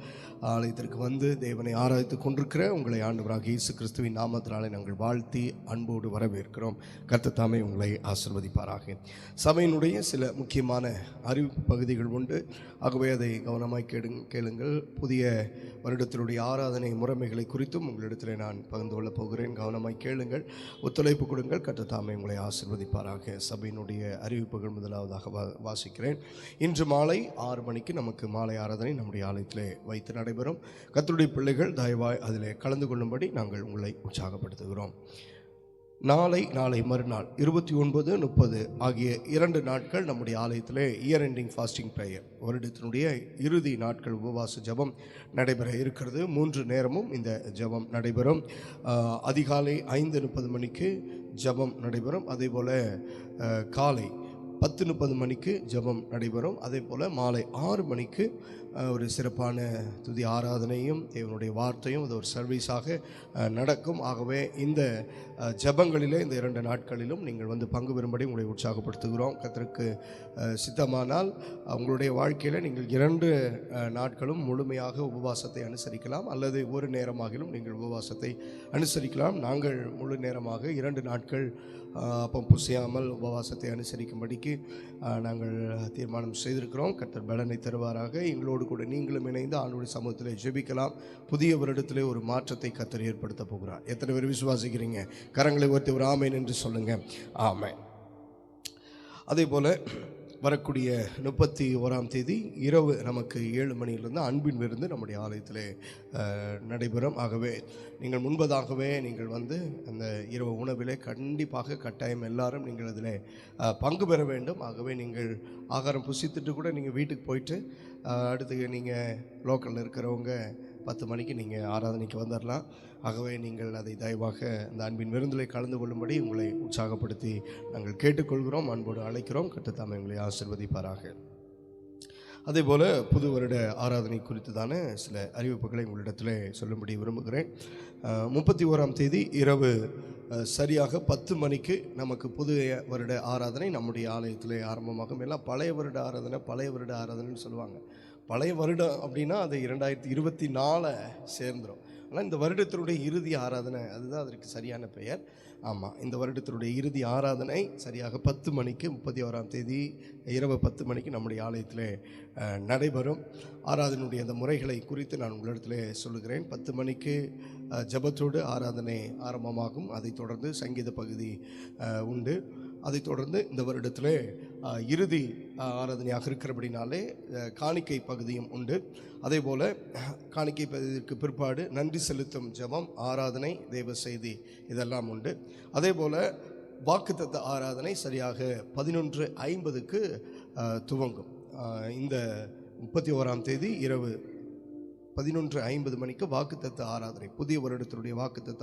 ஆலயத்திற்கு வந்து தேவனை ஆராதித்து கொண்டிருக்கிற உங்களை ஆண்டவராக இயேசு கிறிஸ்துவின் நாமத்தினாலே நாங்கள் வாழ்த்தி அன்போடு வரவேற்கிறோம். கர்த்தர் தாமே உங்களை ஆசீர்வதிப்பாராக. சபையினுடைய சில முக்கியமான அறிவிப்பு பகுதிகள் உண்டு. ஆகவே அதை கவனமாய் கேளுங்கள். புதிய வருடத்தினுடைய ஆராதனை முறைமைகளை குறித்தும் உங்களிடத்தில் நான் பகிர்ந்து கொள்ளப் போகிறேன். கவனமாய் கேளுங்கள், ஒத்துழைப்பு கொடுங்கள். கர்த்தர் தாமே உங்களை ஆசீர்வதிப்பாராக. சபையினுடைய அறிவிப்புகள் முதலாவதாக வாசிக்கிறேன். இன்று மாலை 6 மணிக்கு நமக்கு மாலை ஆராதனை நம்முடைய ஆலயத்திலே வைத்து நடைபெறும். கர்த்தருடைய பிள்ளைகள் தயவாய் அதிலே கலந்து கொள்ளும்படி நாங்கள் உங்களை உற்சாகப்படுத்துகிறோம். நாளை மறுநாள் 29, 30 ஆகிய 2 நாட்கள் நம்முடைய ஆலயத்திலே இயர் எண்டிங் ஃபாஸ்டிங் ப்ரேயர், வருடத்தினுடைய இறுதி நாட்கள் உபவாச ஜெபம் நடைபெற இருக்கிறது. 3 நேரமும் இந்த ஜெபம் நடைபெறும். அதிகாலை 5:30 மணிக்கு ஜெபம் நடைபெறும். அதே போல் காலை 10:30 மணிக்கு ஜெபம் நடைபெறும். அதே போல் மாலை 6 மணிக்கு ஒரு சிறப்பான துதி ஆராதனையும் தேவனுடைய வார்த்தையும் அது ஒரு சர்வீஸாக நடக்கும். ஆகவே இந்த ஜெபங்களிலே இந்த 2 நாட்களிலும் நீங்கள் வந்து பங்கு பெறும்படி உங்களை உற்சாகப்படுத்துகிறோம். கர்த்தருக்கு சித்தமானால் உங்களுடைய வாழ்க்கையில் நீங்கள் 2 நாட்களும் முழுமையாக உபவாசத்தை அனுசரிக்கலாம், அல்லது ஒரு நேரமாகிலும் நீங்கள் உபவாசத்தை அனுசரிக்கலாம். நாங்கள் முழு நேரமாக 2 நாட்கள் அப்பம் புசியாமல் உபவாசத்தை அனுசரிக்கும்படிக்கு நாங்கள் தீர்மானம் செய்திருக்கிறோம். கர்த்தர் பலனை தருவாராக. எங்களோடு கூட நீங்களும் இணைந்து ஆண்டவருடைய சமூகத்தில் ஜெபிக்கலாம். புதிய வருடத்திலே ஒரு மாற்றத்தை கர்த்தர் ஏற்படுத்த போகிறார். எத்தனை பேர் விசுவாசிக்கிறீங்க? கரங்களை உயர்த்தி ஒரு ஆமென் என்று சொல்லுங்க. ஆமென். அதே போல் வரக்கூடிய 31ஆம் தேதி இரவு நமக்கு 7 மணியிலிருந்து அன்பின் விருந்து நம்முடைய ஆலயத்திலே நடைபெறும். ஆகவே நீங்கள் முன்பதாகவே நீங்கள் வந்து அந்த இரவு உணவிலே கண்டிப்பாக கட்டாயம் எல்லாரும் நீங்கள் அதில் பங்கு பெற வேண்டும். ஆகவே நீங்கள் ஆகாரம் புசித்துட்டு கூட நீங்கள் வீட்டுக்கு போயிட்டு அடுத்து நீங்கள் லோக்கலில் இருக்கிறவங்க 10 மணிக்கு நீங்கள் ஆராதனைக்கு வந்துடலாம். ஆகவே நீங்கள் அதை தயவாக இந்த அன்பின் விருந்திலே கலந்து கொள்ளும்படி உங்களை உற்சாகப்படுத்தி நாங்கள் கேட்டுக்கொள்கிறோம், அன்போடு அழைக்கிறோம். கர்த்தர் உங்களை ஆசீர்வதிப்பாராக. அதே போல் புது வருட ஆராதனை குறித்துதான சில அறிவிப்புகளை உங்களிடத்தில் சொல்லும்படி விரும்புகிறேன். 31ஆம் தேதி இரவு சரியாக 10 மணிக்கு நமக்கு புது வருட ஆராதனை நம்முடைய ஆலயத்தில் ஆரம்பமாகும். எல்லாம் பழைய வருட ஆராதனைன்னு சொல்லுவாங்க. பழைய வருடம் அப்படின்னா அது 2024 சேர்ந்துடும். ஆனால் இந்த வருடத்தினுடைய இறுதி ஆராதனை அதுதான் அதற்கு சரியான பெயர். ஆமாம், இந்த வருடத்தினுடைய இறுதி ஆராதனை சரியாக 10 மணிக்கு 31ஆம் தேதி இரவு 10 மணிக்கு நம்முடைய ஆலயத்தில் நடைபெறும். ஆராதனையுடைய அந்த முறைகளை குறித்து நான் உங்களிடத்தில் சொல்லுகிறேன். 10 மணிக்கு ஜெபத்தோடு ஆராதனை ஆரம்பமாகும். அதைத் தொடர்ந்து சங்கீத பகுதி உண்டு. அதைத் தொடர்ந்து இந்த வருடத்தில் இறுதி ஆராதனையாக இருக்கிறபடினாலே காணிக்கை பகுதியும் உண்டு. அதே போல் காணிக்கை பகுதிக்கு பிற்பாடு நன்றி செலுத்தும் ஜெபம், ஆராதனை, தேவ செய்தி இதெல்லாம் உண்டு. அதே போல் வாக்குத்தத்த ஆராதனை சரியாக 11:50க்கு துவங்கும். இந்த 31ஆம் தேதி இரவு 11:50 மணிக்கு வாக்குத்தத்த ஆராதனை, புதிய வருடத்தினுடைய வாக்குத்தத்த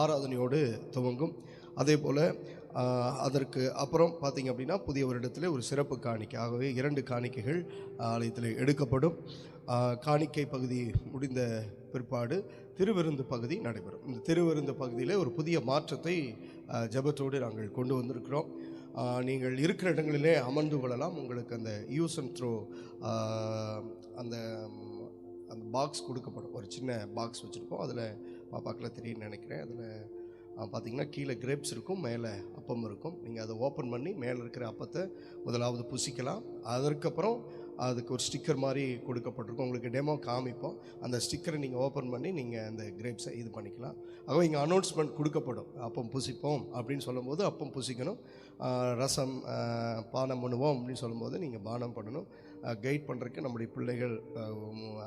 ஆராதனையோடு துவங்கும். அதே போல் அதற்கு அப்புறம் பார்த்திங்க அப்படின்னா புதிய வருடத்தில் ஒரு சிறப்பு காணிக்கை, ஆகவே 2 காணிக்கைகள் ஆலயத்தில் எடுக்கப்படும். காணிக்கை பகுதி முடிந்த பிற்பாடு திருவிருந்து பகுதி நடைபெறும். இந்த திருவிருந்து பகுதியில் ஒரு புதிய மாற்றத்தை ஜெபத்தோடு நாங்கள் கொண்டு வந்திருக்கிறோம். நீங்கள் இருக்கிற இடங்களிலே அமர்ந்து கொள்ளலாம். உங்களுக்கு அந்த யூஸ் அண்ட் த்ரோ அந்த பாக்ஸ் கொடுக்கப்படும். ஒரு சின்ன பாக்ஸ் வச்சுருக்கோம். அதில் பாப்பாக்கெல்லாம் தெரியும்னு நினைக்கிறேன். அதில் பார்த்திங்கன்னா கீழே கிரேப்ஸ் இருக்கும், மேலே அப்பம் இருக்கும். நீங்கள் அதை ஓப்பன் பண்ணி மேலே இருக்கிற அப்பத்தை முதலாவது புசிக்கலாம். அதற்கப்புறம் அதுக்கு ஒரு ஸ்டிக்கர் மாதிரி கொடுக்கப்பட்டிருக்கும். உங்களுக்கு டெமோ காமிப்போம். அந்த ஸ்டிக்கரை நீங்கள் ஓப்பன் பண்ணி நீங்கள் அந்த கிரேப்ஸை இது பண்ணிக்கலாம். ஆகவே இங்கே அனௌன்ஸ்மெண்ட் கொடுக்கப்படும். அப்பம் புசிப்போம் அப்படின்னு சொல்லும்போது அப்பம் புசிக்கணும். ரசம் பானம் பண்ணுவோம் அப்படின்னு சொல்லும்போது நீங்கள் பானம் பண்ணணும். கைட் பண்ணுறதுக்கு நம்முடைய பிள்ளைகள்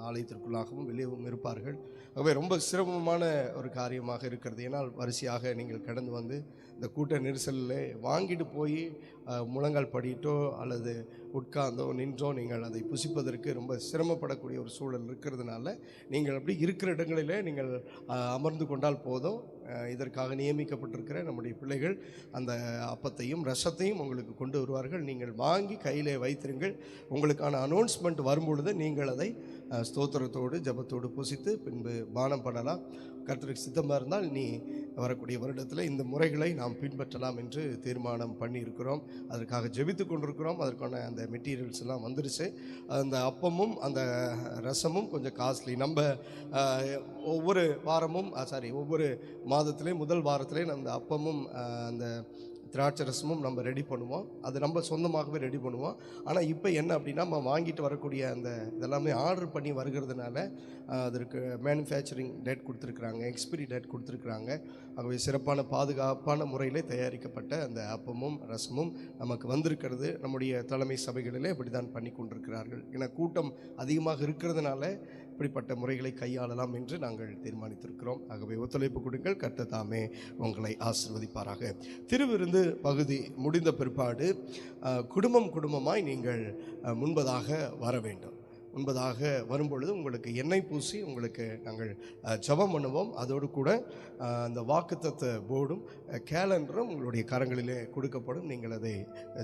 ஆலயத்திற்குள்ளாகவும் வெளியவும் இருப்பார்கள். ஆகவே ரொம்ப சிரமமான ஒரு காரியமாக இருக்கிறது. ஏன்னால் வரிசையாக நீங்கள் கடந்து வந்து இந்த கூட்ட நெரிசலில் வாங்கிட்டு போய் முழங்கால் படியிட்டோ அல்லது உட்கார்ந்தோ நின்றோ நீங்கள் அதை புசிப்பதற்கு ரொம்ப சிரமப்படக்கூடிய ஒரு சூழல் இருக்கிறதுனால நீங்கள் அப்படி இருக்கிற இடங்களிலே நீங்கள் அமர்ந்து கொண்டால் போதும். இதற்காக நியமிக்கப்பட்டிருக்கிற நம்முடைய பிள்ளைகள் அந்த அப்பத்தையும் ரசத்தையும் உங்களுக்கு கொண்டு வருவார்கள். நீங்கள் வாங்கி கையிலே வைத்திருங்கள். உங்களுக்கான அனௌன்ஸ்மெண்ட் வரும்பொழுது நீங்கள் அதை ஸ்தோத்திரத்தோடு ஜெபத்தோடு புசித்து பின்பு பானம் பண்ணலாம். கர்த்தருக்கு சித்தமாக இருந்தால் நீ வரக்கூடிய வருடத்தில் இந்த முறைகளை நாம் பின்பற்றலாம் என்று தீர்மானம் பண்ணியிருக்கிறோம். அதற்காக ஜெபித்து கொண்டிருக்கிறோம். அதற்கான அந்த மெட்டீரியல்ஸ் எல்லாம் வந்துருச்சு. அந்த அப்பமும் அந்த ரசமும் கொஞ்சம் காஸ்ட்லி. நம்ம ஒவ்வொரு வாரமும் ஒவ்வொரு மாதத்துலேயும் முதல் வாரத்துலேயும் அந்த அப்பமும் அந்த திராட்சை ரசமும் நம்ம ரெடி பண்ணுவோம். அது நம்ம சொந்தமாகவே ரெடி பண்ணுவோம். ஆனால் இப்போ என்ன அப்படின்னா நம்ம வாங்கிட்டு வரக்கூடிய அந்த இதெல்லாமே ஆர்டர் பண்ணி வருகிறதுனால அதற்கு மேனுஃபேக்சரிங் டேட் கொடுத்துருக்குறாங்க, எக்ஸ்பிரி டேட் கொடுத்துருக்குறாங்க. ஆகவே சிறப்பான பாதுகாப்பான முறையில் தயாரிக்கப்பட்ட அந்த அப்பமும் ரசமும் நமக்கு வந்திருக்கிறது. நம்முடைய தலைமை சபைகளிலே இப்படி தான் பண்ணி கொண்டிருக்கிறார்கள். ஏன்னா கூட்டம் அதிகமாக இருக்கிறதுனால இப்படிப்பட்ட முறைகளை கையாளலாம் என்று நாங்கள் தீர்மானித்திருக்கிறோம். ஆகவே ஒத்துழைப்பு கொடுங்கள். கர்த்தர் தாமே உங்களை ஆசீர்வதிப்பாராக. திருவிருந்து பகுதி முடிந்த பிற்பாடு குடும்பமாய் நீங்கள் முன்பதாக வர வேண்டும். முன்பதாக வரும்பொழுது உங்களுக்கு எண்ணெய் பூசி உங்களுக்கு நாங்கள் ஜெபம் பண்ணுவோம். அதோடு கூட அந்த வாக்குத்தத்த போர்டும் கேலண்டரும் உங்களுடைய கரங்களிலே கொடுக்கப்படும். நீங்கள் அதை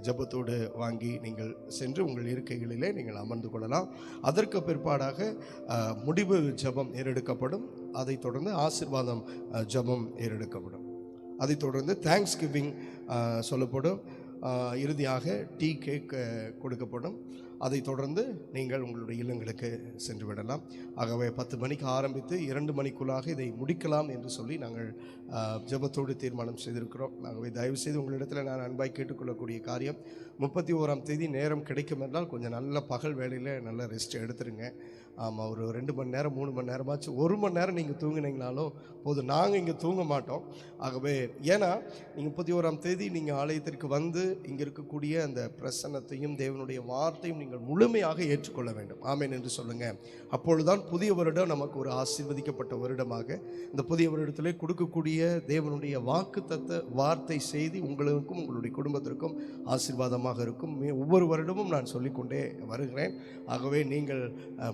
ஜெபத்தோடு வாங்கி நீங்கள் சென்று உங்கள் இருக்கைகளிலே நீங்கள் அமர்ந்து கொள்ளலாம். அதற்கு பிற்பாடாக முடிவு ஜெபம் ஏறெடுக்கப்படும். அதைத் தொடர்ந்து ஆசீர்வாதம் ஜெபம் ஏறெடுக்கப்படும். அதைத் தொடர்ந்து தேங்க்ஸ் கிவிங் சொல்லப்படும். இறுதியாக டீ கேக் கொடுக்கப்படும். அதைத் தொடர்ந்து நீங்கள் உங்களுடைய இல்லங்களுக்கு சென்று விடலாம். ஆகவே 10 மணிக்கு ஆரம்பித்து 2 மணிக்குள்ளாக இதை முடிக்கலாம் என்று சொல்லி நாங்கள் ஜெபத்தோடு தீர்மானம் செய்திருக்கிறோம். ஆகவே தயவுசெய்து உங்களிடத்தில் நான் அன்பாய் கேட்டுக்கொள்ளக்கூடிய காரியம், 31ஆம் தேதி நேரம் கிடைக்கும் என்றால் கொஞ்சம் நல்ல பகல் வேளையில் நல்ல ரெஸ்ட் எடுத்துருங்க. ஆமாம், ஒரு 2 மணி நேரம் 3 மணி நேரமாச்சு, 1 மணி நேரம் நீங்கள் தூங்கினீங்கனாலும் போதும். நாங்கள் இங்கே தூங்க மாட்டோம். ஆகவே ஏன்னா நீங்கள் 31ஆம் தேதி நீங்கள் ஆலயத்திற்கு வந்து இங்கே இருக்கக்கூடிய அந்த பிரசன்னத்தையும் தேவனுடைய வார்த்தையும் நீங்கள் முழுமையாக ஏற்றுக்கொள்ள வேண்டும். ஆமென் என்று சொல்லுங்கள். அப்பொழுதுதான் புதிய வருடம் நமக்கு ஒரு ஆசீர்வதிக்கப்பட்ட வருடமாக இந்த புதிய வருடத்திலே கொடுக்கக்கூடிய தேவனுடைய வாக்குத்தத்த வார்த்தை செய்தி உங்களுக்கும் உங்களுடைய குடும்பத்திற்கும் ஆசீர்வாதமாக இருக்கும். ஒவ்வொரு வருடமும் நான் சொல்லிக்கொண்டே வருகிறேன். ஆகவே நீங்கள்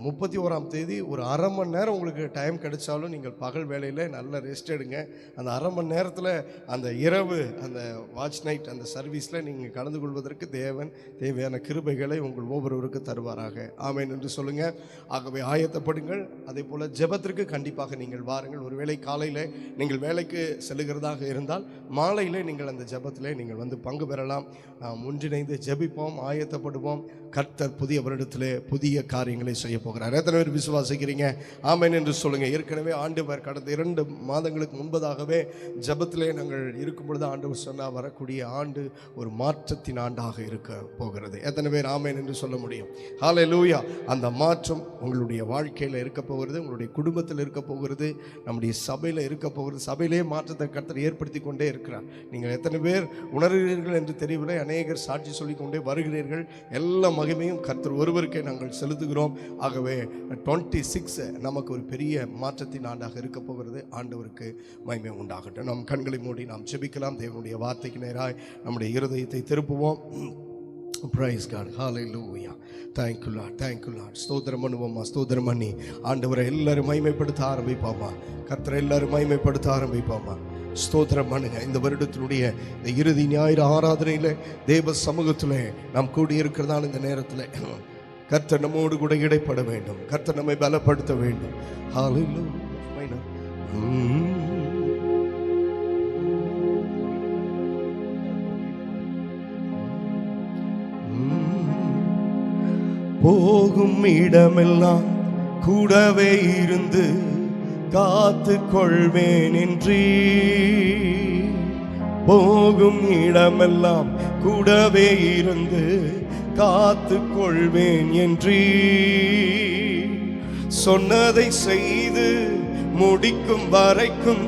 31ஆம் தேதி ஒரு அரை மணி நேரம் உங்களுக்கு டைம் கிடைச்சாலும் நீங்கள் பகல் வேளையில் நல்ல ரெஸ்ட் எடுங்க. அந்த அரை மணி நேரத்தில் அந்த இரவு அந்த வாட்ச் நைட் அந்த சர்வீஸில் நீங்கள் கலந்து கொள்வதற்கு தேவன் தேவையான கிருபைகளை உங்கள் ஒவ்வொருவருக்கு தருவாராக. ஆமென் என்று சொல்லுங்கள். ஆகவே ஆயத்தப்படுங்கள். அதே போல் ஜெபத்திற்கு கண்டிப்பாக நீங்கள் வாருங்கள். ஒருவேளை காலையில் நீங்கள் வேலைக்கு செல்லுகிறதாக இருந்தால் மாலையில் நீங்கள் அந்த ஜெபத்திலே நீங்கள் வந்து பங்கு பெறலாம். நாம் ஒன்றிணைந்து ஜெபிப்போம், ஆயத்தப்படுவோம். கர்த்தர் புதிய வருடத்திலே புதிய காரியங்களை செய்ய போகிறார். எத்தனை பேர் விசுவாசிக்கிறீங்க? ஆமென் என்று சொல்லுங்கள். ஏற்கனவே ஆண்டவர் கடந்த 2 மாதங்களுக்கு முன்பதாகவே ஜெபத்திலே நாங்கள் இருக்கும் பொழுது ஆண்டவர் சொன்னால் வரக்கூடிய ஆண்டு ஒரு மாற்றத்தின் ஆண்டாக இருக்க போகிறது. எத்தனை பேர் ஆமென் என்று சொல்ல முடியும்? ஹல்லேலூயா. அந்த மாற்றம் உங்களுடைய வாழ்க்கையில் இருக்க போகிறது, உங்களுடைய குடும்பத்தில் இருக்க போகிறது, நம்முடைய சபையில் இருக்க போகிறது. சபையிலே மாற்றத்தை கர்த்தர் ஏற்படுத்தி கொண்டே இருக்கிறார். நீங்கள் எத்தனை பேர் உணர்கிறீர்கள் என்று தெரியவில்லை. அநேகர் சாட்சி சொல்லிக்கொண்டே வருகிறீர்கள். எல்லா மகிமையும் கர்த்தர் ஒருவருக்கே நாங்கள் செலுத்துகிறோம். ஆகவே 26 நமக்கு ஒரு பெரிய மாற்றத்தின் ஆண்டாக இருக்க போகிறது. ஆண்டவருக்கு மகிமை உண்டாகட்டும். நம் கண்களை மூடி நாம் ஜெபிக்கலாம். தேவனுடைய வார்த்தைக்கு நேராய் நம்முடைய இருதயத்தை திருப்புவோம். Praise God. Hallelujah. Thank you Lord. Thank you Lord. ஸ்தோத்திரம் பண்ணுவோமா, ஸ்தோத்திரம் பண்ணி ஆண்டவரை எல்லாரும் மகிமைப்படுத்த ஆரம்பிப்போமா. கர்த்தரை எல்லாரும் மகிமைப்படுத்த ஆரம்பிப்போமா. ஸ்தோத்திரம் பண்ணுங்க. இந்த வருடத்தினுடைய இந்த இறுதி ஞாயிறு ஆராதனையில் தேவ சமூகத்தில் நாம் கூடியிருக்கிறதான இந்த நேரத்தில் கர்த்தர் நம்மோடு கூட இடைப்பட வேண்டும். கர்த்தர் நம்மை பலப்படுத்த வேண்டும். ஹல்லேலூயா. போகும் இடமெல்லாம் கூடவே இருந்து காத்து கொள்வேன் என்றீ. போகும் இடமெல்லாம் கூடவே இருந்து காத்து கொள்வேன் என்றீ. சொன்னதை செய்து முடிக்கும் வரைக்கும்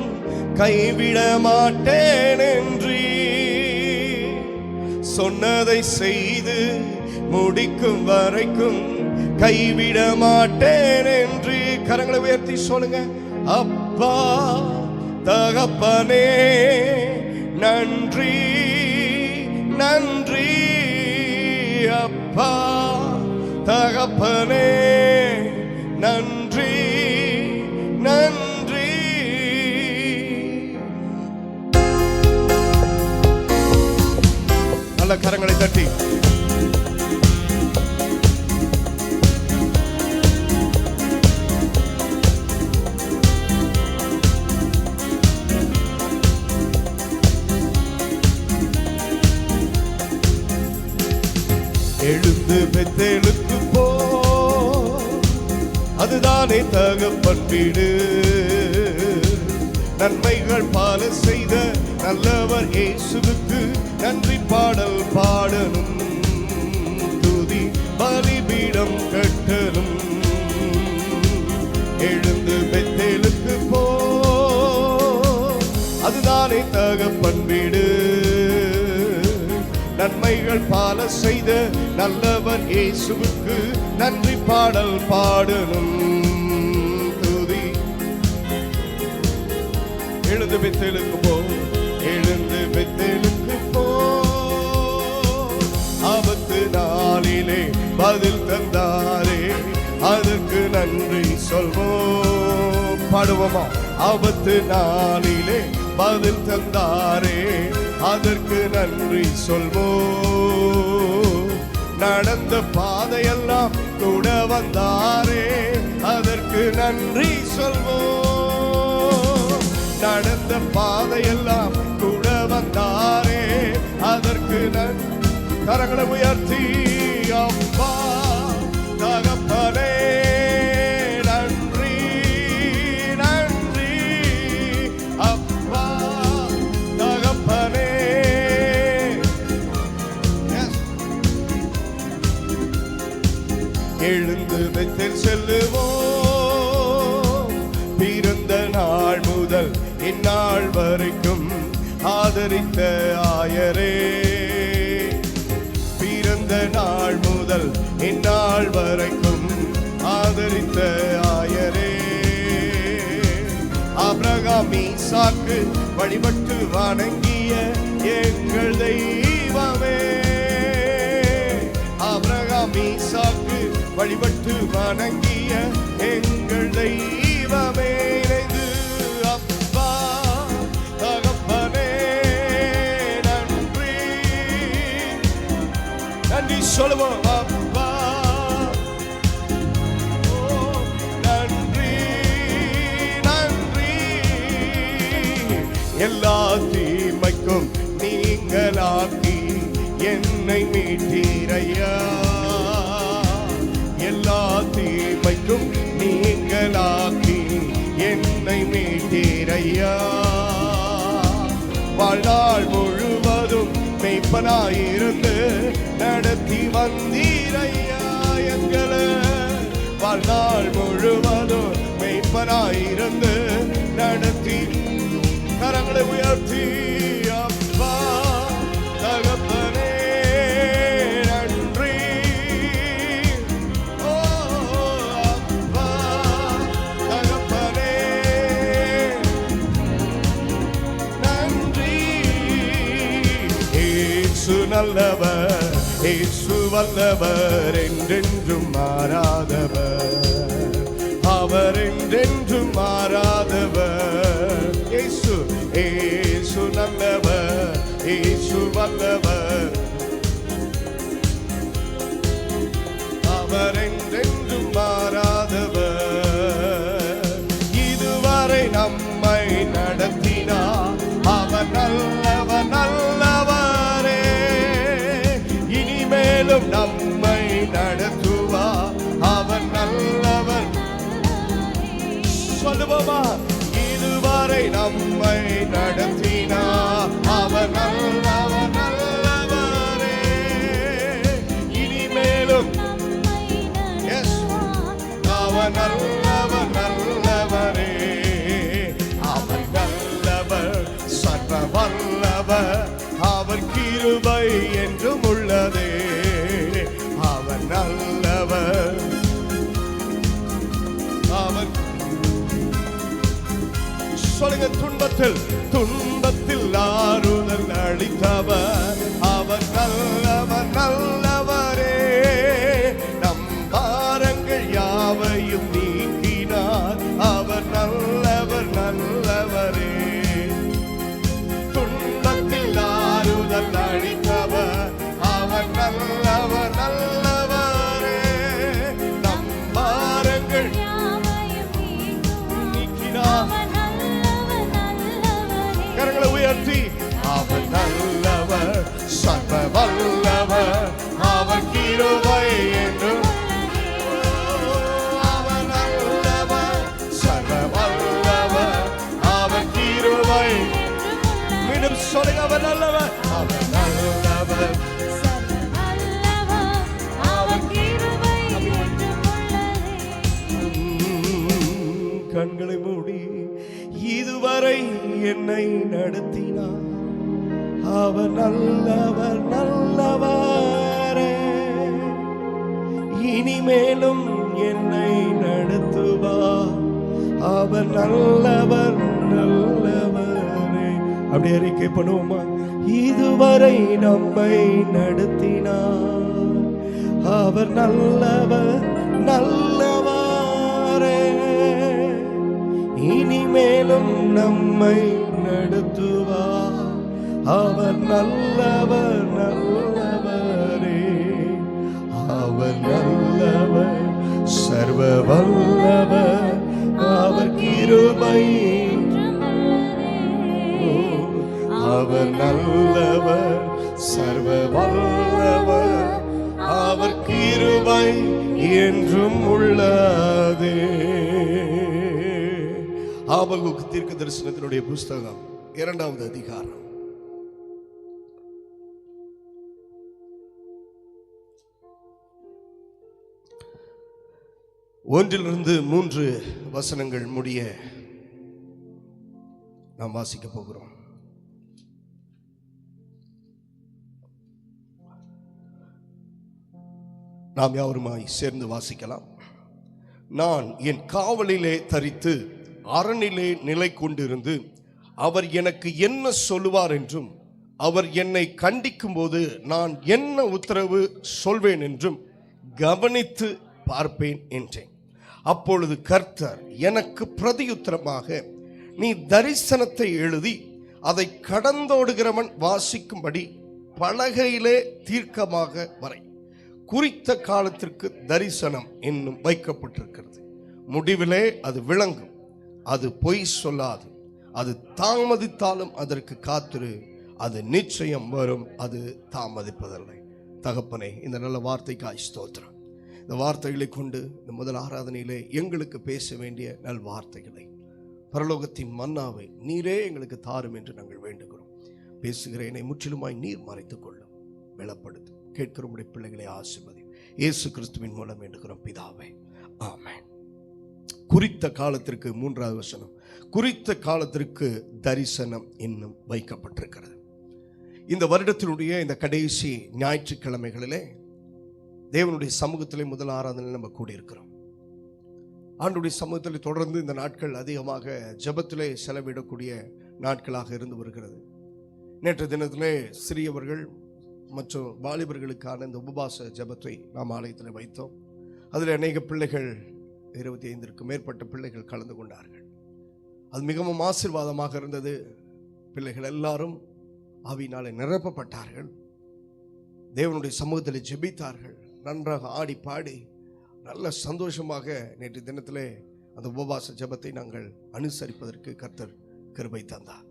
கைவிட மாட்டேன் என்றீ. சொன்னதை செய்து முடிக்கும் வரைக்கும் கைவிட மாட்டேன் என்று கரங்களை உயர்த்தி சொல்லுங்க. அப்பா தகப்பனே நன்றி நன்றி. அப்பா தகப்பனே நன்றி நன்றி. நல்ல கரங்களை தட்டி எழுந்து பெத்தேலுக்கு போ, அதுதானே தகப்பன் வீடு. நன்மைகள் பல செய்த நல்லவர் இயேசுவுக்கு நன்றி பாடல் பாடணும். துதி பலிபீடம் கட்டணும். எழுந்து பெத்தேலுக்கு போ, அதுதானே தகப்பன் வீடு. நன்மைகள் பல செய்த நல்லவர் இயேசுவுக்கு நன்றி பாடல் பாடணும். எழுந்து பெத்தேலுக்கு போ, எழுந்து பெத்தேலுக்கு போ. ஆபத்து நாளிலே பதில் தந்தாரே, அதற்கு நன்றி சொல்வோம். பாடுவோமா? ஆபத்து நாளிலே பதில் தந்தாரே, அதற்கு நன்றி சொல்வோம். நடந்த பாதையெல்லாம் கூட வந்தாரே, அதற்கு நன்றி சொல்வோம். நடந்த பாதையெல்லாம் கூட வந்தாரே, அதற்கு நன்றி. கரங்களை உயர்த்தி அப்பா தகப்பனே நன்றி நன்றி, அப்பா தகப்பனே. எழுந்து பெத்தேல் செல்லுவோம். பிறந்த நாள் முதல் இந்நாள் வரைக்கும் ஆதரித்த ஆயரே, பிறந்த நாள் முதல் இந்நாள் வரைக்கும் ஆதரித்த ஆயரே. ஆபிரகாம் ஈசாக்கு வழிபட்டு வணங்கிய எங்கள் தெய்வமே, ஆபிரகாம் ஈசாக்கு வழிபட்டு வணங்கிய எங்கள் தெய்வமே. இணைந்து அப்பா தகப்பனே நன்றி நன்றி சொல்லுவோம். அப்பா நன்றி நன்றி, எல்லா தீமைக்கும் நீங்களாக்கி என்னை மீட்டீரையா. எல்லா தீமைக்கும் நீங்களாக்கி என்னை மீட்டீரையா. வாழ்நாள் முழுவதும் மெய்ப்பனாயிருந்து நடத்தி வந்தீரையா எங்களை. வாழ்நாள் முழுவதும் மெய்ப்பனாயிருந்து நடத்தி. கரங்களை உயர்த்தி அப்பா தகப்பனே நன்றி. ஓ அப்பா தகப்பனே நன்றி. இயேசு நல்லவர், இயேசு வல்லவர், என்றென்றும் மாறாதவர், அவர் என்றென்றும் மாறாதவர். இயேசு இயேசு நல்லவர், இயேசு வல்லவர், அவர் என்றென்றும் மாறாதவர். இதுவரை நம்மை நடத்தினார் அவர் நல்லவர் நல்லவரே, இனிமேலும் நம்மை நடத்துவார் அவர் நல்லவர். சொல்லுவோமா? இதுவரை நம்மை நடத்தினார் அவர் நல்லவர் நல்லவரே, இனிமேலும் அவர் நல்லவர் நல்லவரே. அவர் நல்லவர் சர்வ வல்லவர், அவர் கிருபை என்றும் உள்ளதே. அவர் நல்லவர், அவர் சொல்லுங்க. துன்பத்தில் ஆறுதல் அளித்தவர், அவர் நல்லவர் நல்லவரே. நம் பாரங்கள் யாவையும் நீக்கினார், அவர் நல்லவர் நல்லவரே. துன்பத்தில் ஆறுதல் அளித்தவர், அவர் நல்லவர் நல்லவரே. நம் பாரங்கள் நீக்கினார். கரங்களை உயர்த்தி அவர் நல்லவர் சர்வ வல்லவர், அவர் கிருபை என்றும். அவர் நல்லவர் சர்வ வல்லவர், அவர் கிருபை. மீண்டும் சொல்லுங்க. அவர் நல்லவர், அவர் நல்லவர், கண்களை மூடி இதுவரை என்னை நடத்தினார் அவர் நல்லவர் நல்லவரே, இனிமேலும் என்னை நடத்துவார் அவர் நல்லவர் நல்லவர். அப்படி அறிக்கை பண்ணுவோமா? இதுவரை நம்மை நடத்தினார், அவர் நல்லவர் நல்லவரே, இனிமேலும் நம்மை நடத்துவார், அவர் நல்லவர் நல்லவரே, அவர் நல்லவர் சர்வ வல்லவர், அவர் கிருபை, அவர் நல்லவர் சர்வ வல்லவர், அவர் கிருபை என்றும் உள்ளதே. ஆபகுக்கு தீர்க்க தரிசனத்தினுடைய புஸ்தகம் 2வது அதிகாரம் 1-3 வசனங்கள் முடிய நாம் வாசிக்க போகிறோம். நாம் யாவருமாய் சேர்ந்து வாசிக்கலாம். நான் என் காவலிலே தரித்து அரணிலே நிலை கொண்டிருந்து அவர் எனக்கு என்ன சொல்லுவார் என்றும் அவர் என்னை கண்டிக்கும் போது நான் என்ன உத்தரவு சொல்வேன் என்றும் கவனித்து பார்ப்பேன் என்றேன். அப்பொழுது கர்த்தர் எனக்கு பிரதியுத்தரமாக, நீ தரிசனத்தை எழுதி அதை கடந்தோடுகிறவன் வாசிக்கும்படி பலகையிலே தீர்க்கமாக வரை. குறித்த காலத்திற்கு தரிசனம் இன்னும் வைக்கப்பட்டிருக்கிறது, முடிவிலே அது விளங்கும், அது பொய் சொல்லாது, அது தாமதித்தாலும் அதற்கு காத்திரு, அது நிச்சயம் வரும், அது தாமதிப்பதில்லை. தகப்பனே, இந்த நல்ல வார்த்தைக்காய் ஸ்தோத்திரம். இந்த வார்த்தைகளை கொண்டு இந்த முதல் ஆராதனையிலே எங்களுக்கு பேச வேண்டிய நல் வார்த்தைகளை, பரலோகத்தின் மன்னாவை நீரே எங்களுக்கு தாரும் என்று நாங்கள் வேண்டுகிறோம். பேசுகிற என்னை முற்றிலுமாய் நீர் மறைத்துக் கொள்ளும், பலப்படுத்தும். கேட்கிற உடைய பிள்ளைகளை ஆசீர்வதி, இயேசு கிறிஸ்துவின் மூலம் வேண்டுகிறோம் பிதாவே, ஆமென். குறித்த காலத்திற்கு 3வது வசனம், குறித்த காலத்திற்கு தரிசனம் இன்னும் வைக்கப்பட்டிருக்கிறது. இந்த வருடத்தினுடைய இந்த கடைசி ஞாயிற்றுக்கிழமைகளிலே தேவனுடைய சமூகத்திலே முதல் ஆராதனையில் நம்ம கூடியிருக்கிறோம். ஆண்டுடைய சமூகத்தில் தொடர்ந்து இந்த நாட்கள் அதிகமாக ஜெபத்திலே செலவிடக்கூடிய நாட்களாக இருந்து வருகிறது. நேற்று தினத்திலே சிறியவர்கள் மற்றும் வாலிபர்களுக்கான இந்த உபவாச ஜெபத்தை நாம் ஆலயத்தில் வைத்தோம். அதில் அநேக பிள்ளைகள், 25க்கும் மேற்பட்ட பிள்ளைகள் கலந்து கொண்டார்கள். அது மிகவும் ஆசீர்வாதமாக இருந்தது. பிள்ளைகள் எல்லாரும் ஆவியினாலே நிரப்பப்பட்டார்கள், தேவனுடைய சமூகத்தில் ஜெபித்தார்கள், நன்றாக ஆடி பாடி நல்ல சந்தோஷமாக நேற்று தினத்திலே அந்த உபவாச ஜெபத்தை நாங்கள் அனுசரிப்பதற்கு கர்த்தர் கிருபை தந்தார்.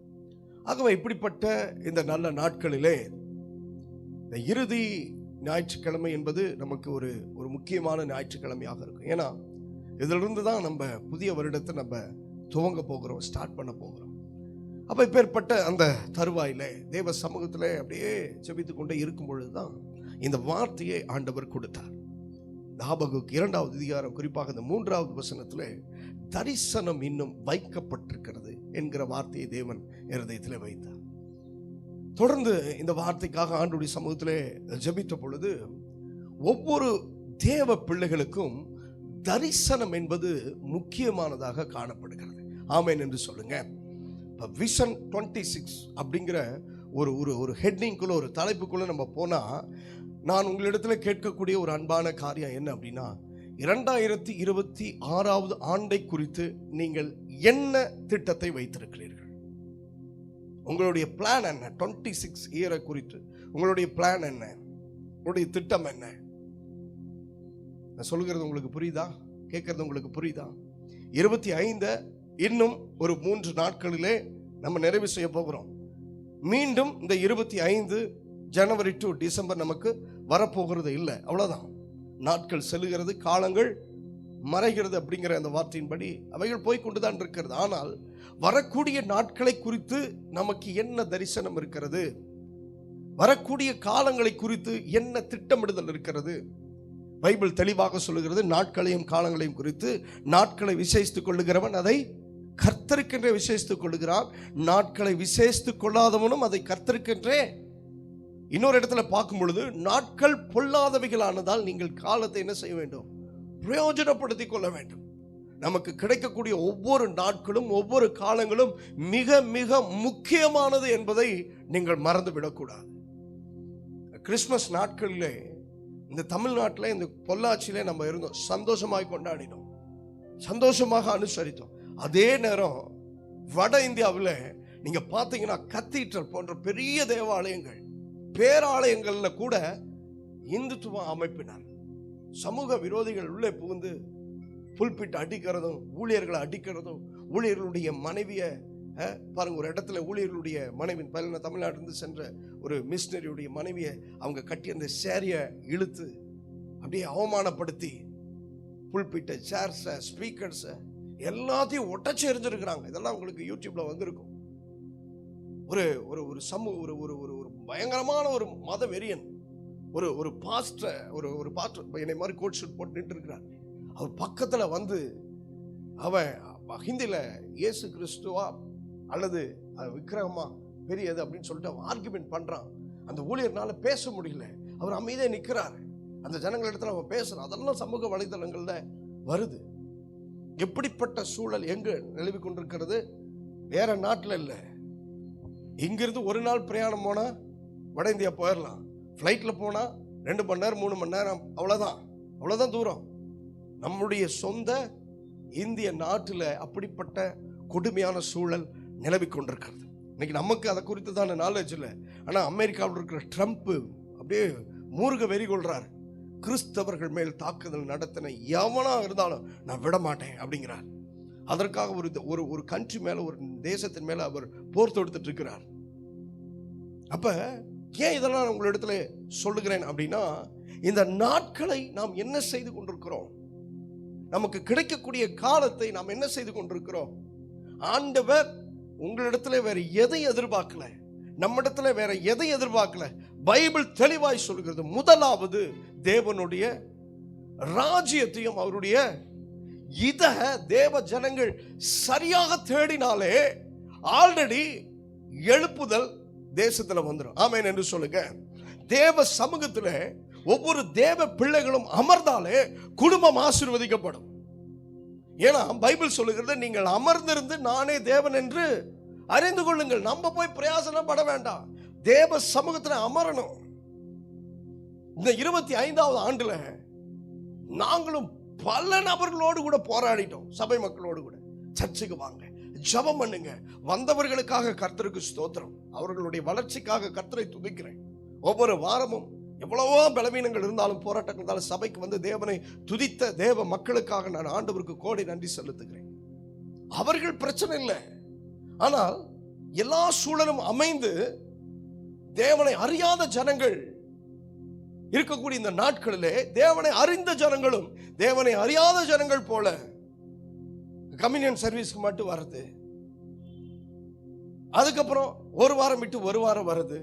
ஆகவே இப்படிப்பட்ட இந்த நல்ல நாட்களிலே இந்த இறுதி ஞாயிற்றுக்கிழமை என்பது நமக்கு ஒரு முக்கியமான ஞாயிற்றுக்கிழமையாக இருக்கும். ஏன்னா இதிலிருந்து தான் நம்ம புதிய வருடத்தை நம்ம துவங்க போகிறோம், ஸ்டார்ட் பண்ண போகிறோம். அப்போ இப்பேற்பட்ட அந்த தருவாயிலே தேவ சமூகத்தில் அப்படியே ஜெபித்து கொண்டே இருக்கும் பொழுதுதான் இந்த வார்த்தையை ஆண்டவர் கொடுத்தார். ஆபகுக்கு 2வது அதிகாரம், குறிப்பாக இந்த 3வது வசனத்தில் தரிசனம் இன்னும் வைக்கப்பட்டிருக்கிறது என்கிற வார்த்தையை தேவன் இருதயத்தில் வைத்தார். தொடர்ந்து இந்த வார்த்தைக்காக ஆண்டுடைய சமூகத்திலே ஜெபித்த பொழுது ஒவ்வொரு தேவ பிள்ளைகளுக்கும் தரிசனம் என்பது முக்கியமானதாக காணப்படுகிறது. ஆமென் என்று சொல்லுங்க. விஷன் 26 அப்படிங்கிற ஒரு ஹெட்டிங்குள்ள, ஒரு தலைப்புக்குள்ள நம்ம போனா, நான் உங்களிடத்தில் கேட்கக்கூடிய ஒரு அன்பான காரியம் என்ன அப்படின்னா, 2026வது ஆண்டை குறித்து நீங்கள் என்ன திட்டத்தை வைத்திருக்கிறீர்கள்? உங்களுடைய பிளான் என்ன? 26 இயரை குறித்து உங்களுடைய பிளான் என்ன? உங்களுடைய திட்டம் என்ன? நான் சொல்லுகிறது உங்களுக்கு புரியுதா? கேட்கறது உங்களுக்கு புரியுதா? 25 இன்னும் ஒரு 3 நாட்களிலே நம்ம நிறைவு செய்ய போகிறோம். மீண்டும் இந்த 25 ஜனவரி டு டிசம்பர் நமக்கு வரப்போகிறது இல்லை, அவ்வளவுதான். நாட்கள் செல்லுகிறது, காலங்கள் மறைகிறது அப்படிங்கிற அந்த வார்த்தையின்படி அவைகள் போய்கொண்டுதான் இருக்கிறது. ஆனால் வரக்கூடிய நாட்களை குறித்து நமக்கு என்ன தரிசனம் இருக்கிறது? வரக்கூடிய காலங்களை குறித்து என்ன திட்டமிடுதல் இருக்கிறது? பைபிள் தெளிவாக சொல்லுகிறது, நாட்களையும் காலங்களையும் குறித்து. நாட்களை விசேஷித்துக் கொள்ளுகிறவன் அதை கர்த்தருக்கென்றே விசேஷித்துக் கொள்ளுகிறான், நாட்களை விசேஷித்துக் கொள்ளாதவனும் அதை கர்த்தருக்கென்றே. இன்னொரு இடத்துல பார்க்கும் பொழுது, நாட்கள் பொல்லாதவைகளானதால் நீங்கள் காலத்தை என்ன செய்ய வேண்டும்? பிரயோஜனப்படுத்திக் கொள்ள வேண்டும். நமக்கு கிடைக்கக்கூடிய ஒவ்வொரு நாட்களும் ஒவ்வொரு காலங்களும் மிக மிக முக்கியமானது என்பதை நீங்கள் மறந்து விடக்கூடாது. கிறிஸ்துமஸ் நாட்களிலே இந்த தமிழ்நாட்டில் இந்த பொள்ளாச்சியிலே நம்ம இருந்தோம், சந்தோஷமாக கொண்டாடினோம், சந்தோஷமாக அனுசரித்தோம். அதே நேரம் வட இந்தியாவில் நீங்க பார்த்தீங்கன்னா கத்தீட்ரல் போன்ற பெரிய தேவாலயங்கள், பேராலயங்கள்ல கூட இந்துத்துவ அமைப்பினர் சமூக விரோதிகள் உள்ளே புகுந்து புல்பிட்டு அடிக்கிறதும், ஊழியர்களை அடிக்கிறதும், ஊழியர்களுடைய மனைவியை பாருங்க, ஒரு இடத்துல ஊழியர்களுடைய மனைவி தமிழ்நாட்டிலிருந்து சென்ற ஒரு மிஷினரியுடைய மனைவியை அவங்க கட்டி அந்த சேரியை இழுத்து அப்படியே அவமானப்படுத்தி புல்பிட்ட சேர்ஸை, ஸ்பீக்கர்ஸை எல்லாத்தையும் ஒட்டச்சு எரிஞ்சிருக்கிறாங்க. இதெல்லாம் உங்களுக்கு யூடியூப்ல வந்திருக்கும். ஒரு ஒரு ஒரு சமூக ஒரு ஒரு ஒரு ஒரு பயங்கரமான ஒரு மத வெறியன், ஒரு ஒரு பாஸ்டர், ஒரு பாஸ்டர் என்னை மாதிரி கோட் ஷூட் போட்டு நின்று இருக்கிறார். அவர் பக்கத்துல வந்து அவன் ஹிந்தியில இயேசு கிறிஸ்துவா அல்லது விக்கிரகமா பெரியது அப்படின்னு சொல்லிட்டு அவன் ஆர்குமெண்ட் பண்றான். அந்த ஊழியர்னால பேச முடியல, அவர் அமைதியா நிற்கிறார். அந்த ஜனங்கள் இடத்துல அவன் பேசுறான். அதெல்லாம் சமூக வலைதளங்கள்ல வருது. எப்படிப்பட்ட சூழல் எங்க நிலவி கொண்டிருக்கிறது? வேற நாட்டில் இல்லை, இங்கிருந்து ஒரு நாள் பிரயாணம் போனா வட இந்தியா போயிடலாம். ஃப்ளைட்ல போனா 2 மணி நேரம் 3 மணி நேரம், அவ்வளவுதான் தூரம். நம்முடைய சொந்த இந்திய நாட்டில் அப்படிப்பட்ட கொடுமையான சூழல் நிலவி கொண்டிருக்கிறது. இன்னைக்கு நமக்கு அதை குறித்து தான் நாலேஜ் இல்லை. ஆனா அமெரிக்காவில் இருக்கிற ட்ரம்ப் அப்படியே மூர்க்க வெறி கொள்றாரு. கிறிஸ்தவர்கள் மேல் தாக்குதல் நடத்தின எவனா இருந்தாலும் நான் விட மாட்டேன் அப்படிங்கிறார். அதற்காக ஒரு ஒரு கண்ட்ரி மேல, ஒரு தேசத்தின் மேல அவர் போர் தொடுத்துட்டு இருக்கிறார். அப்ப ஏன் இதெல்லாம் உங்களிடத்துல சொல்லுகிறேன் அப்படின்னா, இந்த நாட்களை நாம் என்ன செய்து கொண்டிருக்கிறோம், நமக்கு கிடைக்கக்கூடிய காலத்தை நாம் என்ன செய்து கொண்டிருக்கிறோம்? ஆண்டவர் உங்களிடத்துல வேற எதை எதிர்பார்க்கல, நம்மிடத்துல வேற எதை எதிர்பார்க்கல. பைபிள் தெளிவாய் சொல்கிறது, முதலாவது தேவனுடைய ராஜ்யத்தையும் அவருடைய இத தேவ ஜனங்கள் சரியாக தேடினாலே ஆல்ரெடி எழுப்புதல் தேசத்துல வந்துடும். ஆமென் என்று சொல்லுங்க. தேவ சமூகத்துல ஒவ்வொரு தேவ பிள்ளைகளும் அமர்ந்தாலே குடும்பம் ஆசீர்வதிக்கப்படும். ஏன்னா பைபிள் சொல்லுகிறது, நீங்கள் அமர்ந்திருந்து நானே தேவன் என்று அறிந்து கொள்ளுங்கள். நம்ம போய் பிரயாசனம் பட வேண்டாம், தேவ சமூகத்துல அமரணும். இந்த 25வது ஆண்டுல நாங்களும் பல நபர்களோடு கூட போராடிட்டோம். சபை மக்களோடு கூட சர்ச்சுக்கு வாங்க, ஜெபம் பண்ணுங்க. வந்தவர்களுக்காக கர்த்தருக்கு ஸ்தோத்திரம், அவர்களுடைய வளர்ச்சிக்காக கர்த்தரை துதிக்கிறேன். ஒவ்வொரு வாரமும் எவ்வளவோ பலவீனங்கள் இருந்தாலும், போராட்டங்கள் இருந்தாலும், சபைக்கு வந்து தேவனை துதித்த தேவ மக்களுக்காக நான் ஆண்டவருக்கு கோடி நன்றி செலுத்துகிறேன். அவர்கள் பிரச்சனை இல்லை, ஆனால் எல்லா சூழலும் அமைந்து தேவனை அறியாத ஜனங்கள் இருக்கக்கூடிய இந்த நாட்களிலே தேவனை அறிந்த ஜனங்களும் தேவனை அறியாத ஜனங்கள் போல கம்யூனியன் சர்வீஸ்க்கு மட்டும் வருது. அதுக்கப்புறம் ஒரு வாரம் விட்டு ஒரு வாரம் வருது.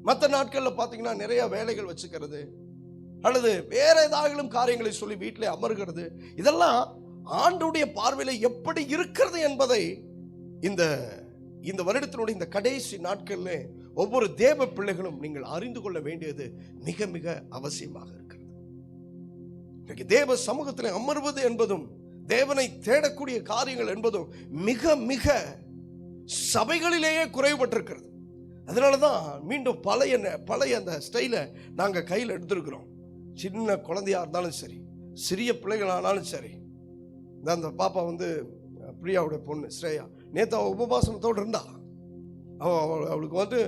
மற்ற நாட்களில் பார்த்தீங்கன்னா நிறைய வேலைகள் வச்சுக்கிறது, அல்லது வேற ஏதாவது காரியங்களை சொல்லி வீட்டில் அமர்கிறது. இதெல்லாம் ஆண்டுடைய பார்வையில எப்படி இருக்கிறது என்பதை இந்த வருடத்தினுடைய இந்த கடைசி நாட்களில் ஒவ்வொரு தேவ பிள்ளைகளும் நீங்கள் அறிந்து கொள்ள வேண்டியது மிக மிக அவசியமாக இருக்கிறது. தேவ சமூகத்தில் அமர்வது என்பதும் தேவனை தேடக்கூடிய காரியங்கள் என்பதும் மிக மிக சபைகளிலேயே குறைபட்டிருக்கிறது. அதனாலதான் மீண்டும் பழைய அந்த ஸ்டைல நாங்க கையில் எடுத்திருக்கிறோம். சின்ன குழந்தையா இருந்தாலும் சரி, சிறிய பிள்ளைகளானாலும் சரி. அந்த பாப்பா வந்து பிரியாவுடைய பொண்ணு ஸ்ரேயா, நேற்று அவள் உபவாசனத்தோடு இருந்தா. அவளுக்கு வந்து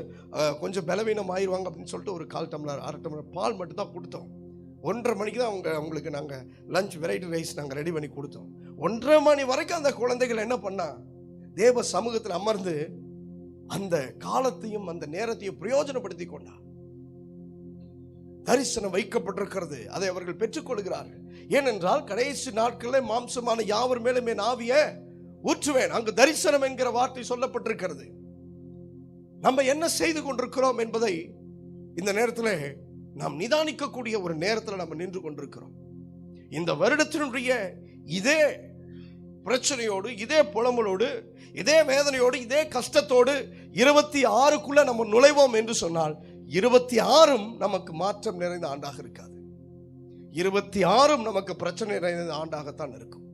கொஞ்சம் பலவீனம் ஆயிடுவாங்க அப்படின்னு சொல்லிட்டு ஒரு 1/4 டம்ளர் 1/2 டம்ளர் பால் மட்டும் தான் கொடுத்தோம். 1:30 மணிக்கு தான் அவங்களுக்கு நாங்கள் லஞ்ச் வெரைட்டி ரைஸ் நாங்கள் ரெடி பண்ணி கொடுத்தோம். 1:30 மணி வரைக்கும் அந்த குழந்தைகள் என்ன பண்ணா, தேவ சமூகத்தில் அமர்ந்து அந்த காலத்தையும் அந்த நேரத்தையும் பிரயோஜனப்படுத்தி கொண்டா. தரிசனம் வைக்கப்பட்டிருக்கிறது, அதை அவர்கள் பெற்றுக்கொள்கிறார்கள். ஏனென்றால் கடைசி நாட்களில் மாம்சமான யாவர் மேலும் என் ஆவியை ஊற்றுவேன். அங்கு தரிசனம் என்கிற வார்த்தை சொல்லப்பட்டிருக்கிறது. நம்ம என்ன செய்து கொண்டிருக்கிறோம் என்பதை இந்த நேரத்தில் நாம் நிதானிக்கக்கூடிய ஒரு நேரத்தில் நம்ம நின்று கொண்டிருக்கிறோம். இந்த வருடத்தினுடைய இதே பிரச்சனையோடு, இதே புலம்பலோடு, இதே வேதனையோடு, இதே கஷ்டத்தோடு 26க்குள்ள நம்ம நுழைவோம் என்று சொன்னால் 26ம் நமக்கு மாற்றம் நிறைந்த ஆண்டாக இருக்காது. 26ம் நமக்கு பிரச்சனை நிறைந்த ஆண்டாகத்தான் இருக்கும்.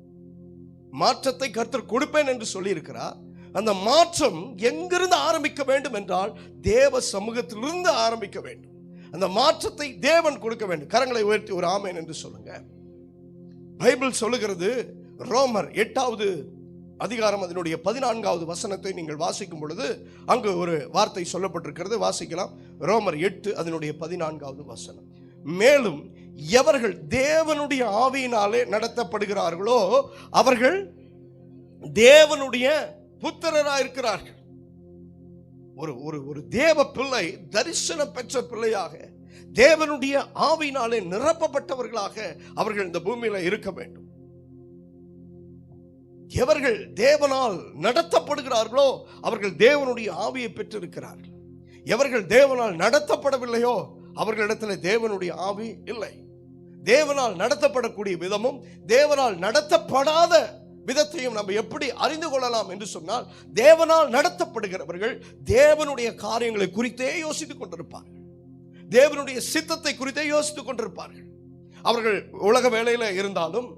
மாற்றத்தை கர்த்தர் கொடுப்பேன் என்று சொல்லி இருக்கிறார். அந்த மாற்றம் எங்கிருந்து ஆரம்பிக்க வேண்டும் என்றால் தேவ சமூகத்திலிருந்து ஆரம்பிக்க வேண்டும். அந்த மாற்றத்தை தேவன் கொடுக்க வேண்டும். கரங்களை உயர்த்தி ஒரு ஆமென் என்று சொல்லுங்க. பைபிள் சொல்லுகிறது, ரோமர் 8வது அதிகாரம் அதனுடைய 14வது வசனத்தை நீங்கள் வாசிக்கும் பொழுது அங்கு ஒரு வார்த்தை சொல்லப்பட்டிருக்கிறது. வாசிக்கலாம். ரோமர் 8 அதனுடைய 14வது வசனம். மேலும் எவர்கள் தேவனுடைய ஆவியினாலே நடத்தப்படுகிறார்களோ அவர்கள் தேவனுடைய புத்திரராயிருக்கிறார்கள். ஒரு ஒரு ஒரு தேவ பிள்ளை, தரிசனம் பெற்ற பிள்ளையாக, தேவனுடைய ஆவியினாலே நிரப்பப்பட்டவர்களாக அவர்கள் இந்த பூமியில இருக்க வேண்டும். எவர்கள் தேவனால் நடத்தப்படுகிறார்களோ அவர்கள் தேவனுடைய ஆவியை பெற்றிருக்கிறார்கள். எவர்கள் தேவனால் நடத்தப்படவில்லையோ அவர்களிடத்தில் தேவனுடைய ஆவி இல்லை. தேவனால் நடத்தப்படக்கூடிய விதமும் தேவனால் நடத்தப்படாத விதத்தையும் நம்ம எப்படி அறிந்து கொள்ளலாம் என்று சொன்னால், தேவனால் நடத்தப்படுகிறவர்கள் தேவனுடைய காரியங்களை குறித்தே யோசித்துக் கொண்டிருப்பார்கள். தேவனுடைய சித்தத்தை குறித்தே யோசித்துக் கொண்டிருப்பார்கள். அவர்கள் உலக வேலையில இருந்தாலும்,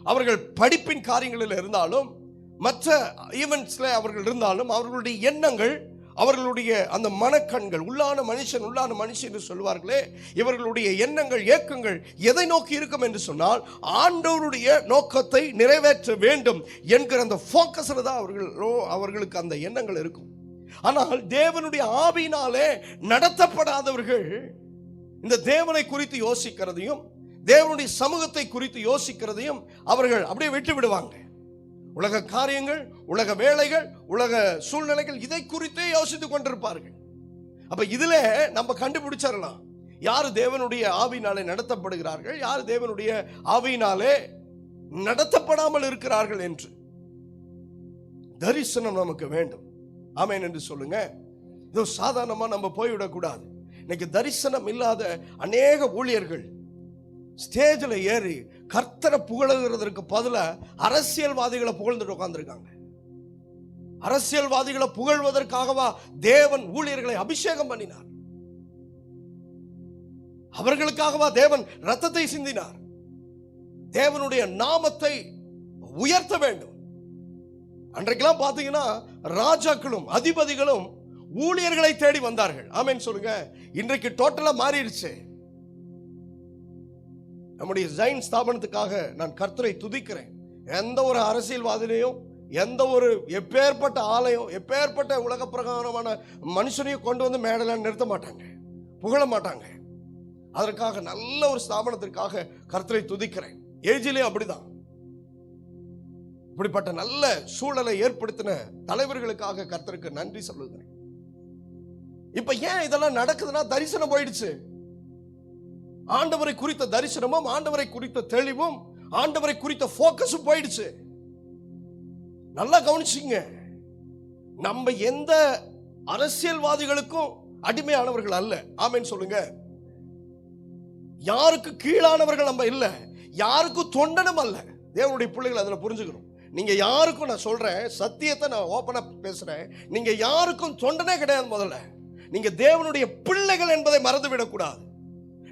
அவர்கள் படிப்பின் காரியங்களில் இருந்தாலும், மற்ற ஈவென்ட்ஸ்ல அவர்கள் இருந்தாலும், அவர்களுடைய எண்ணங்கள், அவர்களுடைய அந்த மனக்கண்கள், உள்ளான மனுஷன் என்று சொல்வார்களே, இவர்களுடைய எண்ணங்கள், ஏக்கங்கள் எதை நோக்கி இருக்கும் என்று சொன்னால், ஆண்டவருடைய நோக்கத்தை நிறைவேற்ற வேண்டும் என்கிற அந்த ஃபோக்கஸ்ல தான் அவர்களுக்கு அந்த எண்ணங்கள் இருக்கும். ஆனால் தேவனுடைய ஆவியினாலே நடத்தப்படாதவர்கள் இந்த தேவனை குறித்து யோசிக்கிறதையும் தேவனுடைய சமூகத்தை குறித்து யோசிக்கிறதையும் அவர்கள் அப்படியே விட்டு விடுவாங்க. உலக காரியங்கள், உலக வேலைகள், உலக சூழ்நிலைகள், இதை குறித்தே யோசித்துக் கொண்டிருப்பார்கள். அப்ப இதுல நம்ம கண்டுபிடிச்சிடலாம் யாரு தேவனுடைய ஆவியினாலே நடத்தப்படுகிறார்கள், யாரு தேவனுடைய ஆவியினாலே நடத்தப்படாமல் இருக்கிறார்கள் என்று. தரிசனம் நமக்கு வேண்டும். ஆமென் என்று சொல்லுங்க. இதோ சாதாரணமா நம்ம போய்விடக்கூடாது. இன்னைக்கு தரிசனம் இல்லாத அநேக ஊழியர்கள் ஸ்டேஜில் ஏறி கர்த்தரை புகழுகிறதற்கு பதிலாக அரசியல்வாதிகளை புகழ்ந்துட்டு உட்கார்ந்துருக்காங்க. அரசியல்வாதிகளை புகழ்வதற்காகவா தேவன் ஊழியர்களை அபிஷேகம் பண்ணினார்? அவர்களுக்காகவா தேவன் ரத்தத்தை சிந்தினார்? தேவனுடைய நாமத்தை உயர்த்த வேண்டும். அன்றைக்கெல்லாம் பார்த்தீங்கன்னா ராஜாக்களும் அதிபதிகளும் ஊழியர்களை தேடி வந்தார்கள். ஆமென் சொல்லுங்க. இன்றைக்கு டோட்டலா மாறிடுச்சு. நம்முடைய ஜைன் ஸ்தாபனத்துக்காக நான் கர்த்தரை துதிக்கிறேன். எந்த ஒரு அரசியல்வாதிலையும், எந்த ஒரு எப்பேற்பட்ட ஆலயம், எப்பேற்பட்ட உலக பிரகாரமான மனுஷனையும் கொண்டு வந்து மேடையில் நிறுத்த மாட்டாங்க, புகழ மாட்டாங்க. அதற்காக நல்ல ஒரு ஸ்தாபனத்திற்காக கர்த்தரை துதிக்கிறேன். ஏஜிலையும் அப்படிதான். இப்படிப்பட்ட நல்ல சூழலை ஏற்படுத்தின தலைவர்களுக்காக கர்த்தருக்கு நன்றி சொல்லுகிறேன். இப்ப ஏன் இதெல்லாம் நடக்குதுன்னா, தரிசனம் போயிடுச்சு. ஆண்டவரை குறித்த தரிசனமும், ஆண்டவரை குறித்த தெளிவும், ஆண்டவரை குறித்த போக்கஸும் போயிடுச்சு. நல்லா கவனிச்சிங்க. நம்ம எந்த அரசியல்வாதிகளுக்கும் அடிமையானவர்கள் அல்ல. ஆமென் சொல்லுங்க. யாருக்கு கீழானவர்கள் நம்ம இல்ல, யாருக்கும் தொண்டனும் அல்ல. தேவனுடைய பிள்ளைகள் அதில் புரிஞ்சுக்கணும். நீங்க யாருக்கும், நான் சொல்றேன் சத்தியத்தை, நான் ஓப்பனா பேசுறேன், நீங்க யாருக்கும் தொண்டனே கிடையாது. முதல்ல நீங்க தேவனுடைய பிள்ளைகள் என்பதை மறந்துவிடக் கூடாது.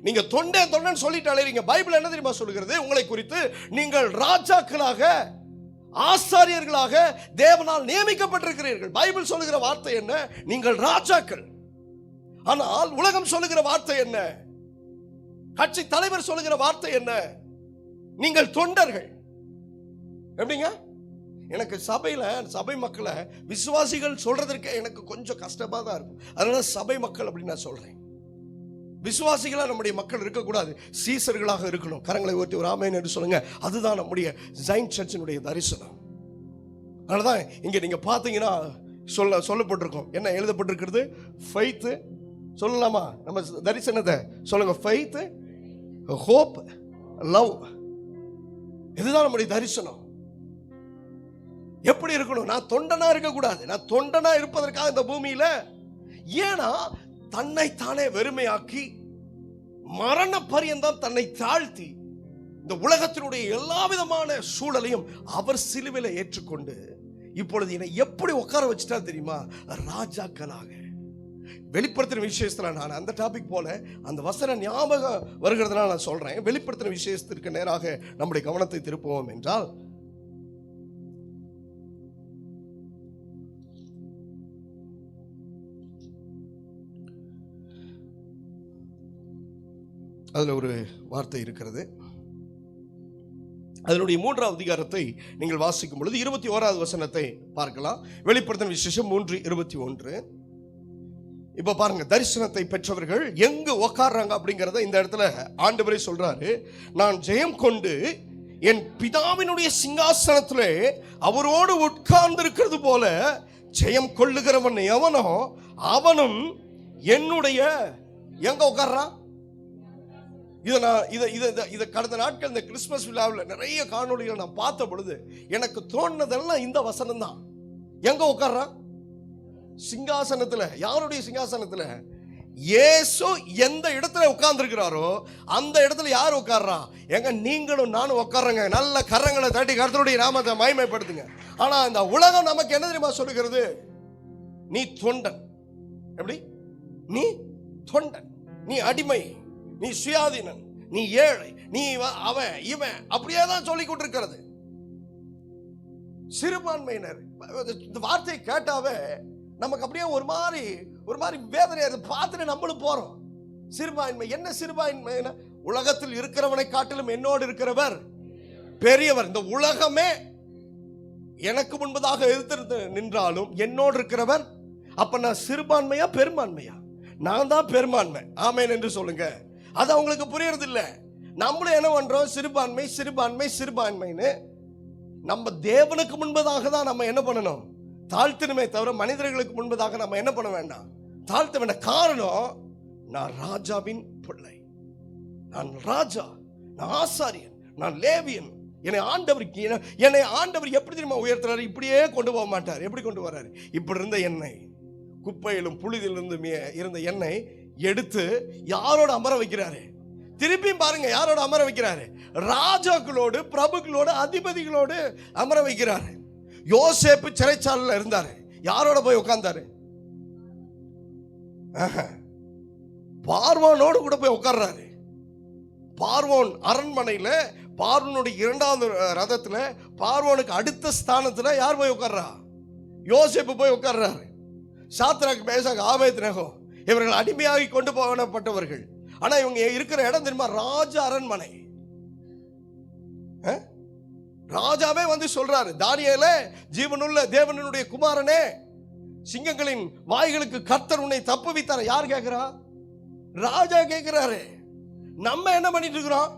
நீங்க தொண்டன் சொல்லிட்டாலே, பைபிள் என்ன தெரியுமா சொல்லுகிறது? உங்களை குறித்து நீங்கள் ராஜாக்களாக, ஆசாரியர்களாக தேவனால் நியமிக்கப்பட்டிருக்கிறீர்கள். பைபிள் சொல்லுகிற வார்த்தை என்ன? நீங்கள் ராஜாக்கள். ஆனால் உலகம் சொல்லுகிற வார்த்தை என்ன? கட்சி தலைவர் சொல்லுகிற வார்த்தை என்ன? நீங்கள் தொண்டர்கள். எப்படிங்க? எனக்கு சபை மக்களை விசுவாசிகள் சொல்றதற்கு எனக்கு கொஞ்சம் கஷ்டமா தான் இருக்கும். அதனால சபை மக்கள் அப்படின்னு நான் சொல்றேன். விசுவாசிகளா நம்முடைய மக்கள் இருக்கக்கூடாது, சீசர்களாக இருக்கணும். கரங்களை ஓட்டி ஒரு ஆமென் என்று சொல்லுங்க. அதுதான் நம்முடைய ஜைன் சர்ச்சினுடைய தரிசனம். அதனாலதான் இங்க நீங்க பாத்தீங்கன்னா சொல்லப்பட்டிருக்கோம். என்ன எழுதப்பட்டிருக்கிறது? ஃபெய்த். சொல்லலாமா நம்ம தரிசனத்தை? சொல்லுங்க. Faith, hope, love. இதுதான் நம்முடைய தரிசனம். எப்படி இருக்கணும்? நான் தொண்டனா இருக்கக்கூடாது. நான் தொண்டனா இருப்பதற்காக இந்த பூமியில, ஏன்னா தன்னை தானே வெறுமையாக்கி மரண பரியந்தம் தன்னை தாழ்த்தி இந்த உலகத்தினுடைய எல்லா விதமான சூழலையும் அவர் சிலுவையில ஏற்றுக்கொண்டு இப்பொழுது என்னை எப்படி உட்கார வச்சுட்டா தெரியுமா? ராஜாக்களாக. வெளிப்படுத்தின விசேஷத்துல நான் அந்த டாபிக் போல அந்த வசன ஞாபகம் வருகிறதுனால நான் சொல்றேன். வெளிப்படுத்தின விசேஷத்திற்கு நேராக நம்முடைய கவனத்தை திருப்புவோம் என்றால், அதில் ஒரு வார்த்தை இருக்கிறது. அதனுடைய 3ஆம் அதிகாரத்தை நீங்கள் வாசிக்கும் பொழுது 21வது வசனத்தை பார்க்கலாம். வெளிப்படுத்தின விசேஷம் 3:21. இப்ப பாருங்க, தரிசனத்தை பெற்றவர்கள் எங்க உட்கார்றாங்க அப்படிங்கறத இந்த இடத்துல ஆண்டவரே சொல்றாரு. நான் ஜெயம் கொண்டு என் பிதாவினுடைய சிங்காசனத்திலே அவரோடு உட்கார்ந்து இருக்கிறது போல ஜெயம் கொள்ளுகிறவன் எவனோ அவனும் என்னுடைய எங்க உட்கார்றான். இதை கடந்த நாட்கள் இந்த கிறிஸ்துமஸ் விழாவில் நிறைய காணொளிகள் நான் பார்த்த பொழுது எனக்கு தோணுனதெல்லாம் இந்த வசனம் தான். எங்க உட்கார்றான்? சிங்காசனத்துல. யாருடைய சிங்காசனத்துல? இயேசு எந்த இடத்துல உட்கார்ந்து இருக்கிறாரோ அந்த இடத்துல யார் உட்கார்றா? எங்க நீங்களும் நானும் உட்கார்றங்க. நல்ல கரங்களை தட்டி கர்த்தருடைய நாமத்தை மகிமைப்படுத்துங்க. ஆனா இந்த உலகம் நமக்கு என்ன தெரியுமா சொல்லுகிறது? நீ தொண்டன். எப்படி? நீ தொண்டன், நீ அடிமை, நீ சுயாதீனன், நீ ஏழை, நீ அவன் இவன், அப்படியே தான் சொல்லிக் கொண்டிருக்கிறது. சிறுபான்மையினர் இந்த வார்த்தையை கேட்டாவே நமக்கு அப்படியே ஒரு மாதிரி வேதனை. அதை பார்த்துட்டு நம்மளும் போறோம். சிறுபான்மை என்ன? சிறுபான்மை உலகத்தில் இருக்கிறவனை காட்டிலும் என்னோடு இருக்கிறவர் பெரியவர். இந்த உலகமே எனக்கு முன்பதாக எதிர்த்து நின்றாலும் என்னோடு இருக்கிறவர். அப்ப நான் சிறுபான்மையா பெரும்பான்மையா? நான் தான் பெரும்பான்மை. ஆமேன் என்று சொல்லுங்க. அது அவங்களுக்கு புரியறது இல்லை. நம்மளும் என்ன பண்றோம்? சிறுபான்மை சிறுபான்மை சிறுபான்மைன்னு. நம்ம தேவனுக்கு முன்பதாக தான் நம்ம என்ன பண்ணணும்? தாழ்த்தணுமே தவிர மனிதர்களுக்கு முன்பதாக நம்ம என்ன பண்ண வேண்டாம்? தாழ்த்த வேண்டாம். காரணம், நான் ராஜாவின் பிள்ளை, நான் ராஜா, நான் ஆசாரியன், நான் லேவியன். என்னை ஆண்டவர் எப்படி தெரியுமா உயர்த்துறாரு? இப்படியே கொண்டு போக மாட்டார். எப்படி கொண்டு வர்றாரு? இப்படி இருந்த எண்ணெய், குப்பையிலும் புழுதியிலிருந்து இருந்த எண்ணெய் எடுத்து யாரோட அமர வைக்கிறாரு? திருப்பியும் பாருங்க, யாரோட அமர வைக்கிறாரு? ராஜாக்களோடு, பிரபுக்களோடு, அதிபதிகளோடு அமர வைக்கிறாரு. யோசேப்பு சிறைச்சாலையில் இருந்தாரு. யாரோட போய் உட்கார்ந்தாரு? பார்வோனோடு கூட போய் உட்கார்றாரு. பார்வோன் அரண்மனையில, பார்வோனுடைய 2வது ரதத்துல, பார்வோனுக்கு அடுத்த ஸ்தானத்துல யார் போய் உட்கார்றா? யோசேப்பு போய் உட்கார்றாரு. சாத்ராக், மேஷாக், ஆபேத்நேகோ இவர்கள் அடிமையாகி கொண்டு போகப்பட்டவர்கள். ஆனா இவங்க இருக்கிற இடம் தெரியுமா? ராஜ அரண்மனை. ராஜாவே வந்து சொல்றாரு, தானியேலே, ஜீவனுள்ள தேவனுடைய குமாரனே, சிங்கங்களின் வாய்களுக்கு கர்த்தர் உன்னை தப்புவித்தார். யார் கேட்கிறா? ராஜா கேட்கிறாரு. நம்ம என்ன பண்ணிட்டு இருக்கிறோம்?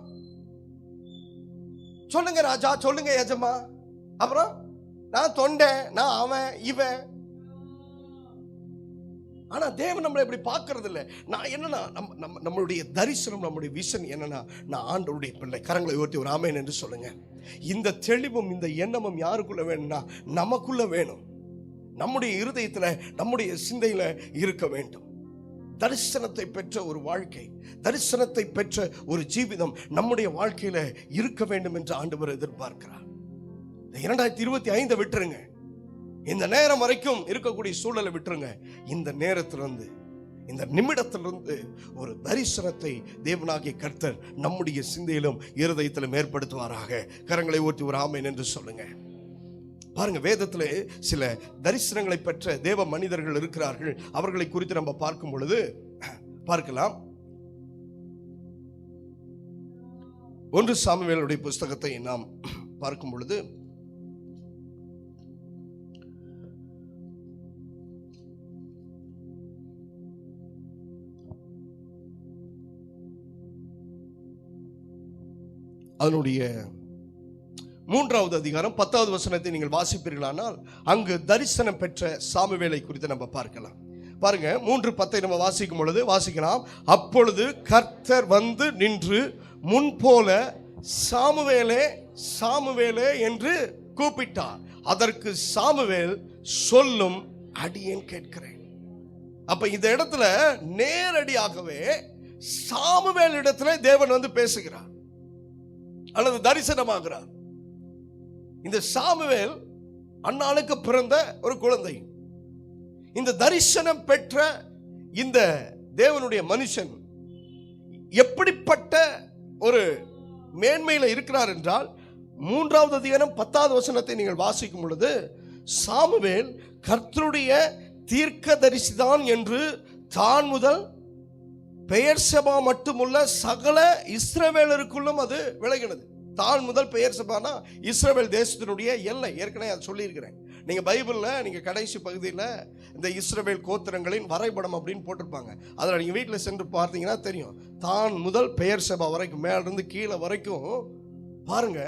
சொல்லுங்க ராஜா, சொல்லுங்க எஜமா. அப்புறம் நான் தொண்டேன், நான் அவன் இவன். ஆனா தேவன் நம்மளை இப்படி பார்க்கறது இல்லை. நான் என்னன்னா, நம்மளுடைய தரிசனம், நம்முடைய விஷன் என்னன்னா, நான் ஆண்டவருடைய பிள்ளை. கரங்களை உயர்த்தி ஒரு ஆமென் என்று சொல்லுங்க. இந்த தெளிவும் இந்த எண்ணமும் யாருக்குள்ள வேணும்னா நமக்குள்ள வேணும். நம்முடைய இருதயத்துல, நம்முடைய சிந்தையில இருக்க வேண்டும். தரிசனத்தை பெற்ற ஒரு வாழ்க்கை, தரிசனத்தை பெற்ற ஒரு ஜீவிதம் நம்முடைய வாழ்க்கையில இருக்க வேண்டும் என்று ஆண்டவர் எதிர்பார்க்கிறார். 2025 விட்டுருங்க. இந்த நேரம் வரைக்கும் இருக்கக்கூடிய சூழலை விட்டுருங்க. இந்த நேரத்திலிருந்து, இந்த நிமிடத்திலிருந்து ஒரு தரிசனத்தை தேவனாகிய கர்த்தர் நம்முடைய சிந்தையிலும் இருதயத்திலும் ஏற்படுத்துவாராக. கரங்களை ஊற்றி ஒரு ஆமென் என்று சொல்லுங்க. பாருங்க, வேதத்தில் சில தரிசனங்களை பெற்ற தேவ மனிதர்கள் இருக்கிறார்கள். அவர்களை குறித்து நம்ம பார்க்கும் பொழுது பார்க்கலாம். 1 சாமுவேலுடைய புஸ்தகத்தை நாம் பார்க்கும் பொழுது அதனுடைய 3வது அதிகாரம் 10வது வசனத்தை நீங்கள் வாசிப்பீர்களானால் அங்கு தரிசனம் பெற்ற சாமுவேலை குறித்து நம்ம பார்க்கலாம். பாருங்க, 3:10 நம்ம வாசிக்கும் பொழுது வாசிக்கலாம். அப்பொழுது கர்த்தர் வந்து நின்று முன்போல சாமுவேலே சாமுவேலே என்று கூப்பிட்டார். அதற்கு சாமுவேல், சொல்லும் அடியேன் கேட்கிறேன். அப்ப இந்த இடத்துல நேரடியாகவே சாமுவேல் இடத்துல தேவன் வந்து பேசுகிறார் அல்லது தரிசனமாகிறார். இந்த சாமுவேல் அன்னாளுக்கு பிறந்த ஒரு குழந்தை. இந்த தரிசனம் பெற்ற இந்த தேவனுடைய மனுஷன் எப்படிப்பட்ட ஒரு மேன்மையில இருக்கிறார் என்றால், 3வது அதிகாரம் 10வது வசனத்தை நீங்கள் வாசிக்கும் பொழுது, சாமுவேல் கர்த்தருடைய தீர்க்கதரிசிதான் என்று தான் முதல் பெயர்செபா மட்டுமல்ல சகல இஸ்ரவேலருக்குள்ளும் அது விளங்கினது. தான் முதல் பெயர்செபானா இஸ்ரவேல் தேசத்தினுடைய எல்லை. ஏற்கனவே அதை சொல்லியிருக்கிறேன். நீங்க பைபிள்ல நீங்க கடைசி பகுதியில் இந்த இஸ்ரவேல் கோத்திரங்களின் வரைபடம் அப்படின்னு போட்டிருப்பாங்க. அதில் நீங்க வீட்டில் சென்று பார்த்தீங்கன்னா தெரியும். தான் முதல் பெயர்செபா வரைக்கும், மேல இருந்து கீழே வரைக்கும் பாருங்க,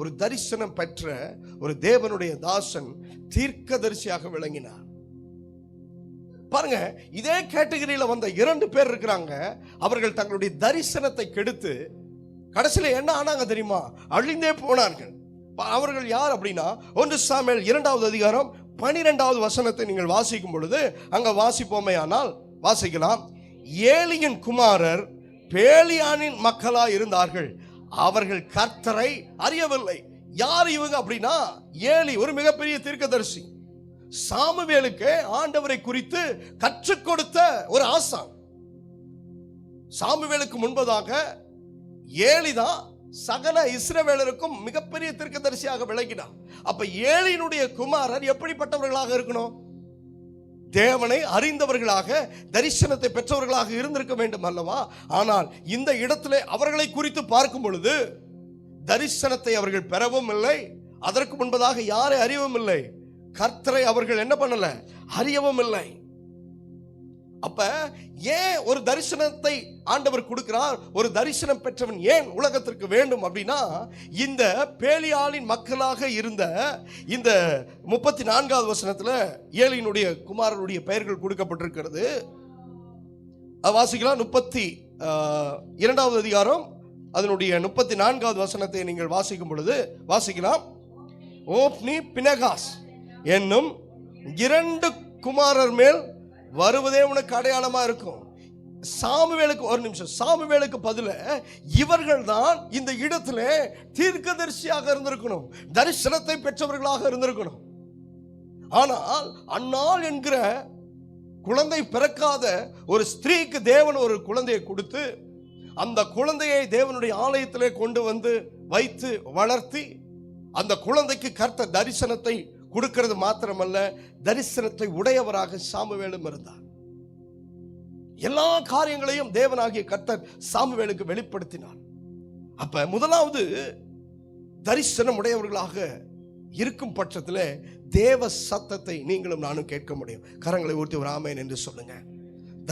ஒரு தரிசனம் பெற்ற ஒரு தேவனுடைய தாசன் தீர்க்கதரிசியாக விளங்கினார். பாருங்க, இதே கேட்டகரியில வந்த 2 பேர் இருக்கிறாங்க. அவர்கள் தங்களுடைய தரிசனத்தை கெடுத்து கடைசியில் என்ன ஆனாங்க தெரியுமா? அழிந்தே போனார்கள். அவர்கள் யார் அப்படின்னா 1 சாமுவேல் 2வது அதிகாரம் 12வது வசனத்தை நீங்கள் வாசிக்கும் பொழுது அங்க வாசிப்போமே ஆனால் வாசிக்கலாம். ஏலியின் குமாரர் பேலியானின் மக்களா இருந்தார்கள், அவர்கள் கர்த்தரை அறியவில்லை. யார் இவங்க அப்படின்னா, ஏலி ஒரு மிகப்பெரிய தீர்க்கதரிசி. சாமுவேலுக்கு ஆண்டவரை குறித்து கற்றுக் கொடுத்த ஒரு ஆசான். சாமுவேலுக்கு முன்பதாக ஏலிதான் சகல இஸ்ரவேலருக்கும் மிகப்பெரிய தீர்க்கதரிசியாக விளங்கினார். அப்ப ஏலியினுடைய குமாரர் எப்படிப்பட்டவர்களாக இருக்கணும்? தேவனை அறிந்தவர்களாக, தரிசனத்தை பெற்றவர்களாக இருந்திருக்க வேண்டும் அல்லவா? ஆனால் இந்த இடத்திலே அவர்களை குறித்து பார்க்கும் பொழுது தரிசனத்தை அவர்கள் பெறவும் இல்லை, அதற்கு முன்பதாக யாரை அறியவும் இல்லை, கர்த்தரை அவர்கள் என்ன பண்ணல, அறியவும் இல்லை. அப்ப ஏன் ஒரு தரிசனத்தை ஆண்டவர் கொடுக்கிறார்? ஒரு தரிசனம் பெற்றவன் ஏன் உலகத்திற்கு வேண்டும் அப்படின்னா, இந்த பேலியாளின் மக்களாக இருந்த இந்த 34வது வசனத்துல ஏலியினுடைய குமாரனுடைய பெயர்கள் கொடுக்கப்பட்டிருக்கிறது. வாசிக்கலாம். 32வது அதிகாரம் அதனுடைய 34வது வசனத்தை நீங்கள் வாசிக்கும் பொழுது வாசிக்கலாம். ஓப்னி பினகாஸ் என்னும் 2 குமாரர் மேல் வருவதே உனக்கு அடையாளமா இருக்கும். சாமுவேலுக்கு ஒரு நிமிஷம், சாமுவேலுக்கு பதில இவர்கள் தான் இந்த இடத்துல தீர்க்கதரிசியாக இருந்திருக்கணும், தரிசனத்தை பெற்றவர்களாக இருந்திருக்கணும். ஆனால் அன்னாள் என்கிற குழந்தை பிறக்காத ஒரு ஸ்திரீக்கு தேவன் ஒரு குழந்தையை கொடுத்து, அந்த குழந்தையை தேவனுடைய ஆலயத்திலே கொண்டு வந்து வைத்து வளர்த்தி, அந்த குழந்தைக்கு கர்த்தர் தரிசனத்தை கொடுக்கிறது மாத்திரமல்ல, தரிசனத்தை உடையவராக சாமுவேலும் இருந்தார். எல்லா காரியங்களையும் தேவனாகிய கர்த்தர் சாமுவேலுக்கு வெளிப்படுத்தினார். அப்ப முதலாவது தரிசனம் உடையவர்களாக இருக்கும் பட்சத்தில் தேவ சத்தத்தை நீங்களும் நானும் கேட்க முடியும். கரங்களை ஊர்த்தி ஒரு ஆமென் என்று சொல்லுங்க.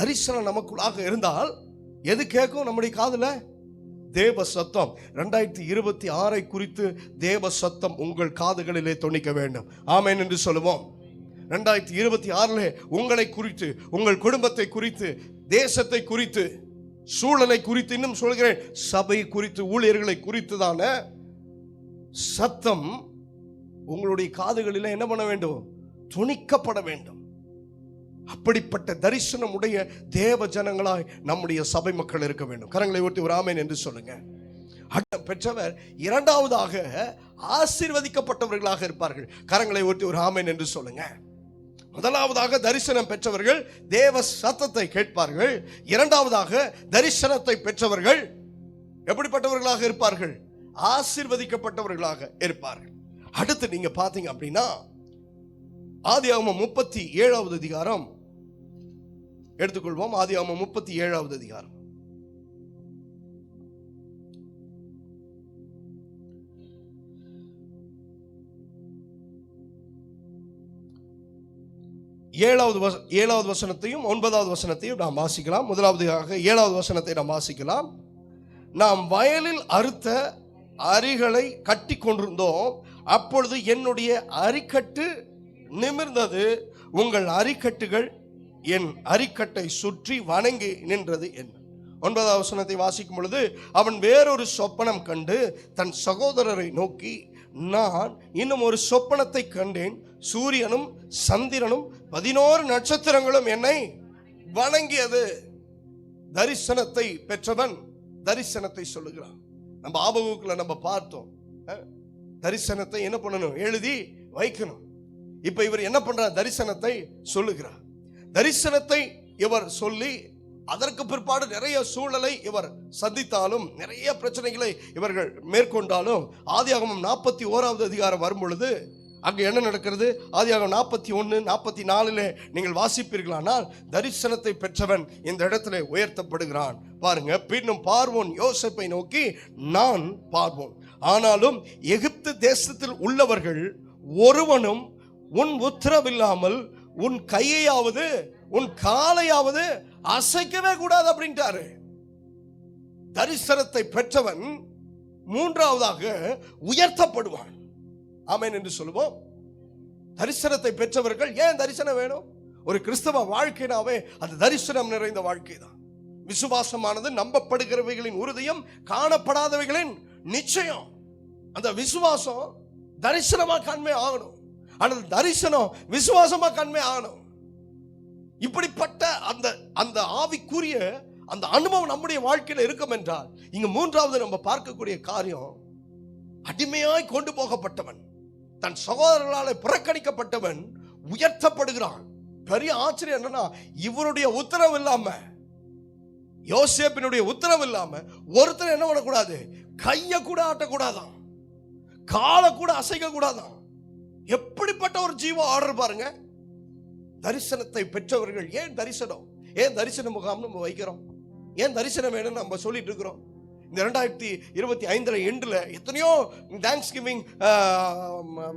தரிசனம் நமக்குள்ளாக இருந்தால் எது கேட்கும் நம்முடைய காதுல? தேவ சத்தம். 2026 குறித்து தேவ சத்தம் உங்கள் காதுகளிலே தொனிக்க வேண்டும். ஆமென் என்று சொல்லுவோம். 2026 உங்களை குறித்து, உங்கள் குடும்பத்தை குறித்து, தேசத்தை குறித்து, சூழலை குறித்து, இன்னும் சொல்கிறேன் சபை குறித்து, ஊழியர்களை குறித்துதான சத்தம் உங்களுடைய காதுகளில் என்ன பண்ண வேண்டும்? தொனிக்கப்பட வேண்டும். அப்படிப்பட்ட தரிசனம் உடைய தேவ ஜனங்களாய் நம்முடைய சபை மக்கள் இருக்க வேண்டும். கரங்களை ஊற்றி ஒரு ஆமென் என்று சொல்லுங்க. பெற்றவர் இரண்டாவதாக ஆசீர்வதிக்கப்பட்டவர்களாக இருப்பார்கள். கரங்களை ஊற்றி ஒரு ஆமென் என்று சொல்லுங்க. முதலாவதாக தரிசனம் பெற்றவர்கள் தேவ சத்தத்தை கேட்பார்கள். இரண்டாவதாக தரிசனத்தை பெற்றவர்கள் எப்படிப்பட்டவர்களாக இருப்பார்கள்? ஆசீர்வதிக்கப்பட்டவர்களாக இருப்பார்கள். அடுத்து நீங்க பாத்தீங்க அப்படின்னா ஆதியாகமம் 37வது அதிகாரம் எடுத்துக்கொள்வோம். ஆதியாகமம் 37வது அதிகாரம். ஏழாவது வசனத்தையும் 9வது வசனத்தையும் நாம் வாசிக்கலாம். முதலாவதாக 7வது வசனத்தை நாம் வாசிக்கலாம். நாம் வயலில் அறுத்த அரிகளை கட்டி கொண்டிருந்தோம், அப்பொழுது என்னுடைய அரிக்கட்டு நிமிர்ந்தது, உங்கள் அரிக்கட்டுகள் என் அரிக்கட்டை சுற்றி வணங்கி நின்றது என்ன. 9வது வசனத்தை வாசிக்கும் பொழுது, அவன் வேறொரு சொப்பனம் கண்டு தன் சகோதரரை நோக்கி, நான் இன்னும் ஒரு சொப்பனத்தை கண்டேன், சூரியனும் சந்திரனும் 11 நட்சத்திரங்களும் என்னை வணங்கியது. தரிசனத்தை பெற்றவன் தரிசனத்தை சொல்லுகிறான். நம்ம ஆபகுக்குள்ள நம்ம பார்த்தோம், தரிசனத்தை என்ன பண்ணணும்? எழுதி வைக்கணும். இப்ப இவர் என்ன பண்றார்? தரிசனத்தை சொல்லுகிறார். தரிசனத்தை இவர் சொல்லி அதற்கு பிற்பாடு நிறைய சூழலை இவர் சந்தித்தாலும், நிறைய பிரச்சனைகளை இவர்கள் மேற்கொண்டாலும், ஆதியாகமம் 41வது அதிகாரம் வரும் பொழுது அங்கே என்ன நடக்கிறது? ஆதியாகமம் 41:44 நீங்கள் வாசிப்பீர்களானால், தரிசனத்தை பெற்றவன் இந்த இடத்துல உயர்த்தப்படுகிறான். பாருங்க, பின்னும் பார்வோன் யோசேப்பை நோக்கி, நான் பார்வோன், ஆனாலும் எகிப்து தேசத்தில் உள்ளவர்கள் ஒருவனும் உன் உத்தரவில்லாமல் உன் கையையாவது உன் காலையாவது அசைக்கவே கூடாது அப்படின்ட்டாரு. தரிசனத்தை பெற்றவன் மூன்றாவதாக உயர்த்தப்படுவான். ஆமென் என்று சொல்லுவோம். தரிசனத்தை பெற்றவர்கள், ஏன் தரிசனம் வேணும்? ஒரு கிறிஸ்தவ வாழ்க்கைனாவே அது தரிசனம் நிறைந்த வாழ்க்கை தான். விசுவாசமானது நம்பப்படுகிறவைகளின் உறுதியும் காணப்படாதவைகளின் நிச்சயம். அந்த விசுவாசம் தரிசனமா கண்மை ஆகணும். ஆனால் தரிசனம் விசுவாசமா கண்மை ஆகணும். இப்படிப்பட்ட அந்த ஆவிக்குரிய அந்த அனுபவம் நம்முடைய வாழ்க்கையில் இருக்கும் என்றால், இங்க மூன்றாவது நம்ம பார்க்கக்கூடிய காரியம், அடிமையாய் கொண்டு போகப்பட்டவன், தன் சகோதரர்களால் புறக்கணிக்கப்பட்டவன் உயர்த்தப்படுகிறான். பெரிய ஆச்சரியம் என்னன்னா, இவருடைய உத்தரவு இல்லாம, யோசேப்பினுடைய உத்தரவு இல்லாம ஒருத்தர் என்ன பண்ணக்கூடாது? கைய கூட ஆட்டக்கூடாதான், காலை கூட அசைக்க கூடாதான். எப்படிப்பட்ட ஒரு ஜீவ ஆர்டர் பாருங்க. தரிசனத்தை பெற்றவர்கள், ஏன் தரிசன முகாம் நம்ம வைக்கிறோம்? ஏன் தரிசனம் வேணும்னு நம்ம சொல்லிட்டு இருக்கிறோம்? இந்த 2025 எண்டில் எத்தனையோ தேங்க்ஸ் கிவிங்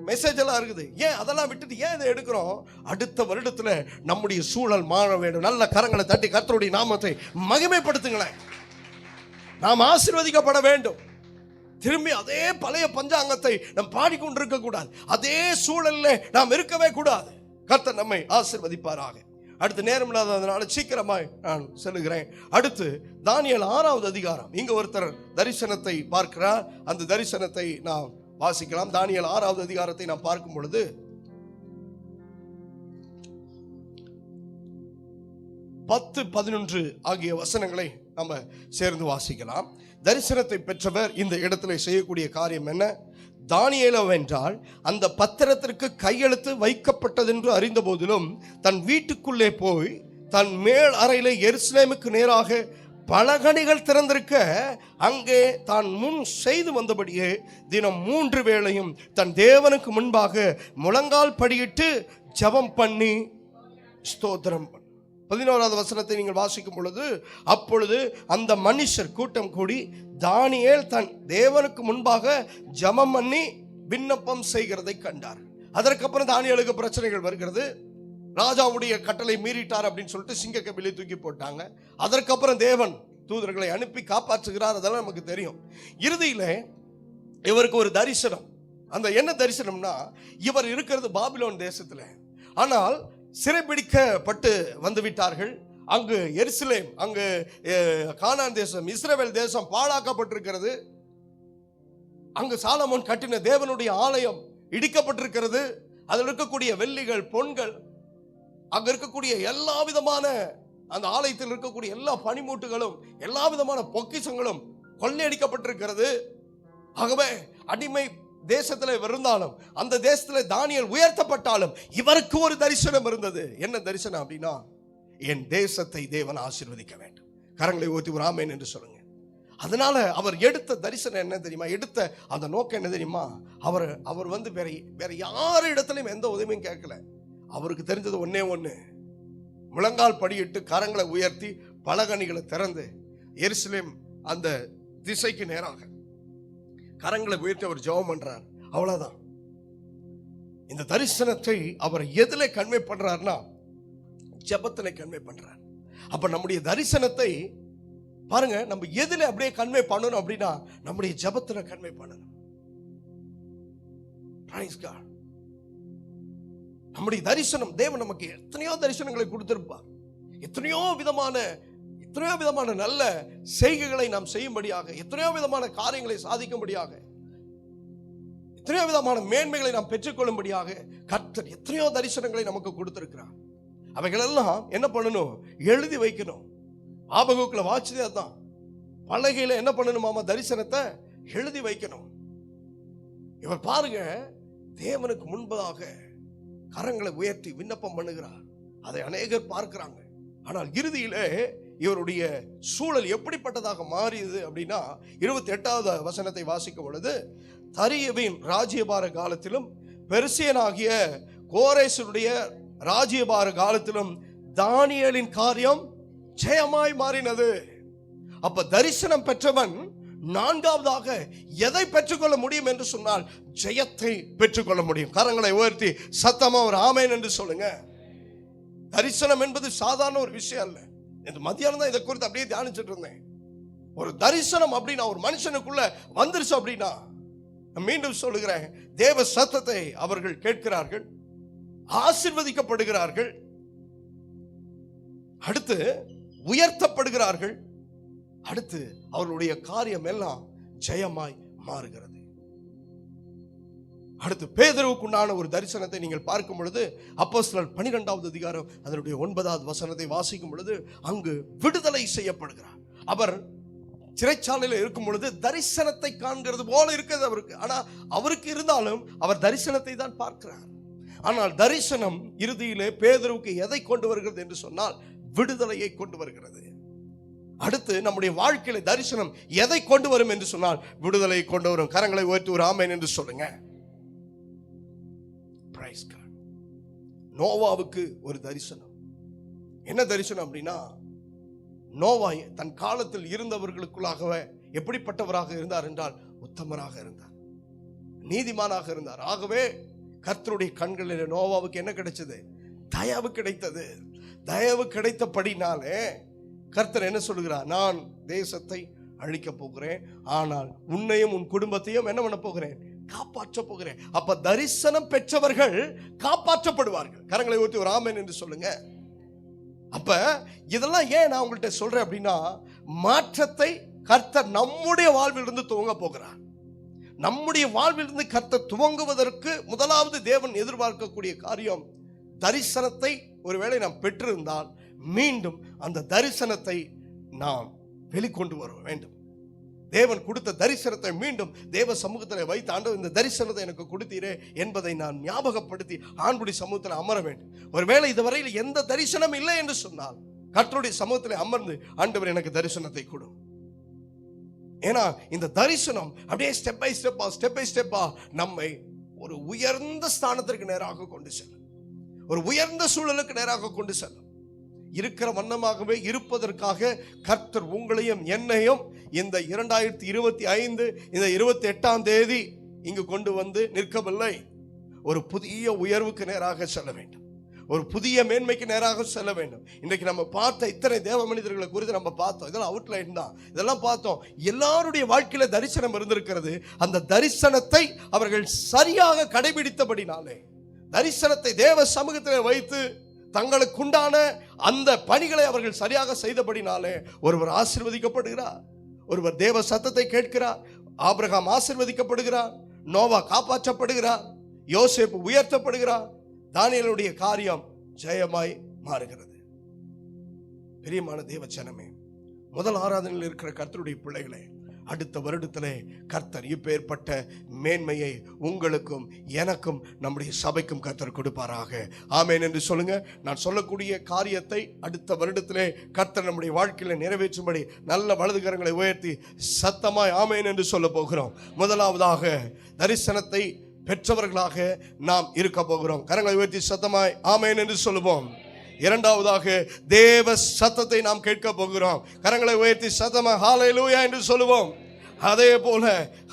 மெசேஜ் எல்லாம் இருக்குது. ஏன் அதெல்லாம் விட்டுட்டு ஏன் இதை எடுக்கிறோம்? அடுத்த வருடத்தில் நம்முடைய சூழல் மாற வேண்டும். நல்ல கரங்களை தட்டி கர்த்தருடைய நாமத்தை மகிமைப்படுத்துங்களேன். நாம் ஆசீர்வதிக்கப்பட வேண்டும். திரும்பி அதே பழைய பஞ்சாங்கத்தை நாம் பாடிக்கொண்டிருக்க கூடாது. அதே சூழலில் நாம் இருக்கவே கூடாது. கர்த்தர் நம்மை ஆசீர்வதிப்பாராக. அடுத்து நேரம் இல்லாததுனால சீக்கிரமாய் நான் சொல்லுகிறேன். அடுத்து தானியேல் 6வது அதிகாரம். இங்க ஒருத்தர் தரிசனத்தை பார்க்கிறார். அந்த தரிசனத்தை நாம் வாசிக்கலாம். தானியேல் 6வது அதிகாரத்தை நாம் பார்க்கும் பொழுது, பத்து 11 ஆகிய வசனங்களை நம்ம சேர்ந்து வாசிக்கலாம். தரிசனத்தை பெற்றவர் இந்த இடத்துல செய்யக்கூடிய காரியம் என்ன? தானியேலவென்றால் அந்த பத்திரத்திற்கு கையெழுத்து வைக்கப்பட்டதென்று அறிந்த போதிலும் தன் வீட்டுக்குள்ளே போய் தன் மேல் அறையில எருசலேமுக்கு நேராக பலகணிகள் திறந்திருக்க அங்கே தான் முன் செய்து வந்தபடியே தினம் 3 வேளையும் தன் தேவனுக்கு முன்பாக முழங்கால் படியிட்டு ஜெபம் பண்ணி ஸ்தோத்திரம். 11வது வசனத்தை நீங்கள் வாசிக்கும் பொழுது, அப்பொழுது அந்த மனுஷர் கூட்டம் கூடி தானியேல் தன் தேவனுக்கு முன்பாக ஜெபம் பண்ணி விண்ணப்பம் செய்கிறதை கண்டார். அதற்கப்புறம் தானியேலுக்கு பிரச்சனைகள் வருகிறது. ராஜாவுடைய கட்டளை மீறிட்டார் அப்படின்னு சொல்லிட்டு சிங்கக்கபிலை தூக்கி போட்டாங்க. அதற்கப்புறம் தேவன் தூதர்களை அனுப்பி காப்பாற்றுகிறார். அதெல்லாம் நமக்கு தெரியும். இறுதியில இவருக்கு ஒரு தரிசனம். அந்த என்ன தரிசனம்னா, இவர் இருக்கிறது பாபிலோன் தேசத்துல, ஆனால் சிறைபிடிக்கப்பட்டு வந்து விட்டார்கள். அங்கு எருசலேம், அங்கு கானான் தேசம், இஸ்ரவேல் தேசம் பாழாக்கப்பட்டிருக்கிறது. அங்கு சாலமோன் கட்டின தேவனுடைய ஆலயம் இடிக்கப்பட்டிருக்கிறது. அதில் இருக்கக்கூடிய வெள்ளிகள், பொன்கள், அங்க இருக்கக்கூடிய எல்லா விதமான அந்த ஆலயத்தில் இருக்கக்கூடிய எல்லா பனிமூட்டுகளும் எல்லா விதமான பொக்கிஷங்களும் கொள்ளையடிக்கப்பட்டிருக்கிறது. ஆகவே அடிமை தேசத்துல இருந்தாலும் அந்த தேசத்துல தானியேல் உயர்த்தப்பட்டாலும் இவருக்கு ஒரு தரிசனம் இருந்தது. என்ன தரிசனம் அப்படின்னா, என் தேசத்தை தேவன் ஆசீர்வதிக்க வேண்டும். கரங்களை ஊற்றி ஒரு ஆமென் என்று சொல்லுங்க. அதனால அவர் எடுத்த தரிசனம் என்ன தெரியுமா? எடுத்த அந்த நோக்கம் என்ன தெரியுமா? அவர் வந்து வேற யார் இடத்துலையும் எந்த உதவியும் கேட்கல. அவருக்கு தெரிஞ்சது ஒன்னே ஒன்று, முழங்கால் படியிட்டு கரங்களை உயர்த்தி பலகணிகளை திறந்து எருசலேம் அந்த திசைக்கு நேராக கரங்களை உயர்த்தி அவர் ஜெபம் பண்றார். அவ்வளவுதான். இந்த தரிசனத்தை அவர் எதுல கன்வே பண்றாருன்னா, ஜெபத்துல கன்வே பண்றார். அப்ப நம்முடைய தரிசனத்தை பாருங்க, நம்ம எதுல அப்படியே கன்வே பண்ணணும் அப்படின்னா, நம்முடைய ஜெபத்துல கன்வே பண்ணணும். Praise God. நம்முடைய தரிசனம், தேவன் நமக்கு எத்தனையோ தரிசனங்களை கொடுத்திருப்பார். எத்தனையோ விதமான நல்ல செய்கைகளை நாம் செய்யும்படியாக, எத்தனையோ விதமான காரியங்களை சாதிக்கும்படியாக, எத்தனையோ விதமான மேன்மைகளை நாம் பெற்றுக்கொள்ளும்படியாக கர்த்தர் எத்தனையோ தரிசனங்களை நமக்கு கொடுத்திருக்கிறார். அவைகளெல்லாம் என்ன பண்ணணும்? எழுதி வைக்கணும். ஆபகுக்குள்ள வாட்சதே அதுதான். பலகையில என்ன பண்ணணுமாமா? தரிசனத்தை எழுதி வைக்கணும். இவர் பாருங்க, தேவனுக்கு முன்பதாக கரங்களை உயர்த்தி விண்ணப்பம் பண்ணுகிறார். அதை அநேகர் பார்க்கிறாங்க. ஆனால் இறுதியிலே இவருடைய சூழல் எப்படிப்பட்டதாக மாறியது அப்படின்னா, 28வது வசனத்தை வாசிக்கும் பொழுது, தரியவின் ராஜ்யபார காலத்திலும் பெர்சியனாகிய கோரேசனுடைய ராஜ்யபார காலத்திலும் தானியேலின் காரியம் ஜெயமாய் மாறினது. அப்ப தரிசனம் பெற்றவன் நான்காவதாக எதை பெற்றுக்கொள்ள முடியும் என்று சொன்னால் ஜெயத்தை பெற்றுக்கொள்ள முடியும். கரங்களை உயர்த்தி சத்தமா ஒரு ஆமென் என்று சொல்லுங்க. தரிசனம் என்பது சாதாரண ஒரு விஷயம் அல்ல. இந்த மத்தியானம் தான் இதை குறித்து அப்படியே தியானிச்சுட்டு இருந்தேன். ஒரு தரிசனம் அப்படின்னா ஒரு மனுஷனுக்குள்ள வந்துருச்சு அப்படின்னா, மீண்டும் சொல்லுகிறேன், தேவ சத்தத்தை அவர்கள் கேட்கிறார்கள், ஆசீர்வதிக்கப்படுகிறார்கள், அடுத்து உயர்த்தப்படுகிறார்கள், அடுத்து அவர்களுடைய காரியம் எல்லாம் ஜெயமாய் மாறுகிறது. அடுத்து பேதுருவுக்குண்டான ஒரு தரிசனத்தை நீங்கள் பார்க்கும் பொழுது அப்போஸ்தலர் 12வது அதிகாரம் அதனுடைய 9வது வசனத்தை வாசிக்கும் பொழுது அங்கு விடுதலை செய்யப்படுகிறார். அவர் சிறைச்சாலையில் இருக்கும் பொழுது தரிசனத்தை காண்கிறது போல இருக்கிறது அவருக்கு. ஆனா அவருக்கு இருந்தாலும் அவர் தரிசனத்தை தான் பார்க்கிறார். ஆனால் தரிசனம் இறுதியிலே பேதுருவுக்கு எதை கொண்டு வருகிறது என்று சொன்னால் விடுதலையை கொண்டு வருகிறது. அடுத்து நம்முடைய வாழ்க்கையில தரிசனம் எதை கொண்டு வரும் என்று சொன்னால் விடுதலையை கொண்டு வரும். கரங்களை உயர்த்தி ஒரு ஆமென் என்று சொல்லுங்க. நோவாவுக்கு ஒரு தரிசனம். என்ன தரிசனம் அப்படின்னா, நோவா தன் காலத்தில் இருந்தவர்களுக்குள்ளாகவே எப்படிப்பட்டவராக இருந்தார் என்றால் உத்தமராக இருந்தார், நீதிமானாக இருந்தார். ஆகவே கர்த்தருடைய கண்களில் நோவாவுக்கு என்ன கிடைச்சது? தயவு கிடைத்தது. தயவு கிடைத்தபடினாலே கர்த்தர் என்ன சொல்லுகிறார்? நான் தேசத்தை அழிக்க போகிறேன், ஆனால் உன்னையும் உன் குடும்பத்தையும் என்ன பண்ண போகிறேன்? காப்பாற்ற போகிறேன். அப்ப தரிசனம் பெற்றவர்கள் காப்பாற்றப்படுவார்கள். கரங்களை ஊற்றி ஒரு ஆமென் என்று சொல்லுங்க. அப்ப இதெல்லாம் ஏன் நான் உங்கள்கிட்ட சொல்றேன் அப்படின்னா, மாற்றத்தை கர்த்தர் நம்முடைய வாழ்விலிருந்து துவங்க போகிறார். நம்முடைய வாழ்விலிருந்து கர்த்தர் துவங்குவதற்கு முதலாவது தேவன் எதிர்பார்க்கக்கூடிய காரியம் தரிசனத்தை ஒருவேளை நாம் பெற்றிருந்தால் மீண்டும் அந்த தரிசனத்தை நாம் வெளிக்கொண்டு வர வேண்டும். தேவன் கொடுத்த தரிசனத்தை மீண்டும் தேவ சமூகத்தில் வைத்து, ஆண்டவர் இந்த தரிசனத்தை எனக்கு கொடுத்தீரே என்பதை நான் ஞாபகப்படுத்தி ஆண்குடி சமூகத்தில் அமர வேண்டும். ஒருவேளை இதுவரையில் எந்த தரிசனம் இல்லை என்று சொன்னால் கர்த்தருடைய சமூகத்தில் அமர்ந்து, ஆண்டவர் எனக்கு தரிசனத்தை கொடு. ஏன்னா இந்த தரிசனம் அப்படியே ஸ்டெப் பை ஸ்டெப்பா நம்மை ஒரு உயர்ந்த ஸ்தானத்திற்கு நேராக கொண்டு செல்லும், ஒரு உயர்ந்த சூழலுக்கு நேராக கொண்டு செல்லும். இருக்கிற வண்ணமாகவே இருப்பதற்காக கர்த்தர் உங்களையும் என்னையும் இந்த 2025 இந்த 28ஆம் தேதி இங்கு கொண்டு வந்து நிற்கவில்லை. ஒரு புதிய உயர்வுக்கு நேராக செல்ல வேண்டும், ஒரு புதிய மேன்மைக்கு நேராக செல்ல வேண்டும். இன்றைக்கு நம்ம பார்த்த இத்தனை தேவ மனிதர்களை குறித்து நம்ம பார்த்தோம். இதெல்லாம் அவுட்லைன் தான், இதெல்லாம் பார்த்தோம். எல்லாருடைய வாழ்க்கையில தரிசனம் இருந்திருக்கிறது. அந்த தரிசனத்தை அவர்கள் சரியாக கடைபிடித்தபடினாலே, தரிசனத்தை தேவ சமூகத்தில் வைத்து தங்களுக்குண்டான அந்த பணிகளை அவர்கள் சரியாக செய்தபடினாலே ஒருவர் ஆசீர்வதிக்கப்படுகிறார், ஒருவர் தேவ சத்தத்தை கேட்கிறார். ஆபிரகாம் ஆசீர்வதிக்கப்படுகிறார், நோவா காப்பாற்றப்படுகிறார், யோசேப்பு உயர்த்தப்படுகிறார், தானியேலுடைய காரியம் ஜெயமாய் மாறுகிறது. பிரியமான தேவ ஜனமே, முதல் ஆராதனையில் இருக்கிற கர்த்தருடைய பிள்ளைகளே, அடுத்த வருடத்திலே கர்த்தர் இப்பேற்பட்ட மேன்மையை உங்களுக்கும் எனக்கும் நம்முடைய சபைக்கும் கர்த்தர் கொடுப்பாராக. ஆமென் என்று சொல்லுங்க. நான் சொல்லக்கூடிய காரியத்தை அடுத்த வருடத்திலே கர்த்தர் நம்முடைய வாழ்க்கையில நிறைவேற்றும்படி நல்ல வலதுகரங்களை உயர்த்தி சத்தமாய் ஆமென் என்று சொல்ல போகிறோம். முதலாவதாக தரிசனத்தை பெற்றவர்களாக நாம் இருக்க போகிறோம். கரங்களை உயர்த்தி சத்தமாய் ஆமென் என்று சொல்லுவோம். இரண்டாவதாக தேவ சத்தத்தை நாம் கேட்க போகிறோம். கரங்களை உயர்த்தி சத்தமா ஹல்லேலூயா என்று சொல்லுவோம். அதே போல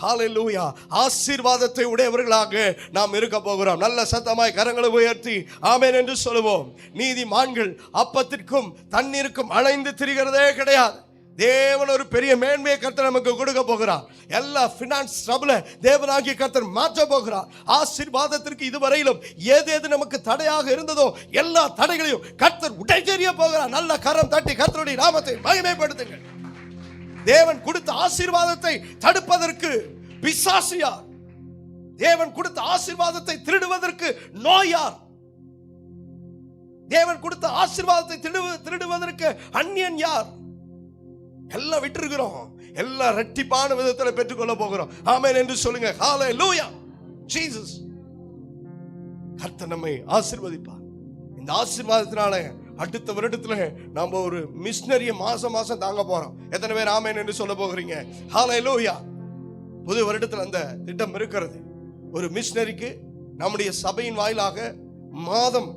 ஹல்லேலூயா ஆசீர்வாதத்தை உடையவர்களாக நாம் இருக்க போகிறோம். நல்ல சத்தமாய் கரங்களை உயர்த்தி ஆமென் என்று சொல்லுவோம். நீதிமான்கள் அப்பத்திற்கும் தண்ணீருக்கும் அலைந்து திரிகிறதே கிடையாது. தேவன் ஒரு பெரிய மேன்மையை கர்த்தர் நமக்கு கொடுக்க போகிறார். எல்லா பினான்ஸ் ட்ரபிளை தேவனாகிய கர்த்தர் மாற்ற போகிறார். ஆசீர்வாதத்திற்கு இதுவரையிலும் ஏதேது நமக்கு தடையாக இருந்ததோ எல்லா தடைகளையும் கர்த்தர் உடைத்தெறிய போகிறார். நல்ல கரம் தட்டி கர்த்தருடைய நாமத்தை மகிமைப்படுத்துங்கள். தேவன் கொடுத்த ஆசீர்வாதத்தை தடுப்பதற்கு பிசாசு யார்? தேவன் கொடுத்த ஆசீர்வாதத்தை திருடுவதற்கு நோய் யார்? தேவன் கொடுத்த ஆசீர்வாதத்தை திருடுவதற்கு அந்நியன் யார்? எல்லாம் விட்டுருக்கிறோம், எல்லாம் இரட்டிப்பான விதத்தில் பெற்றுக்கொள்ள போகிறோம். ஆமென் என்று சொல்லுங்க. ஹல்லேலூயா ஜீசஸ். கர்த்தர் நம்மை ஆசீர்வதிப்பார். இந்த ஆசீர்வாதத்தினால அடுத்த வருடத்துல நாம ஒரு மிஷனரிய மாசம் தாங்க போறோம். எத்தனை பேர் ஆமென் என்று சொல்ல போகிறீங்க? ஹல்லேலூயா. புது வருடத்துல அந்த திட்டம் இருக்கிறது. ஒரு மிஷனரிக்கு நம்முடைய சபையின் வாயிலாக மாதம்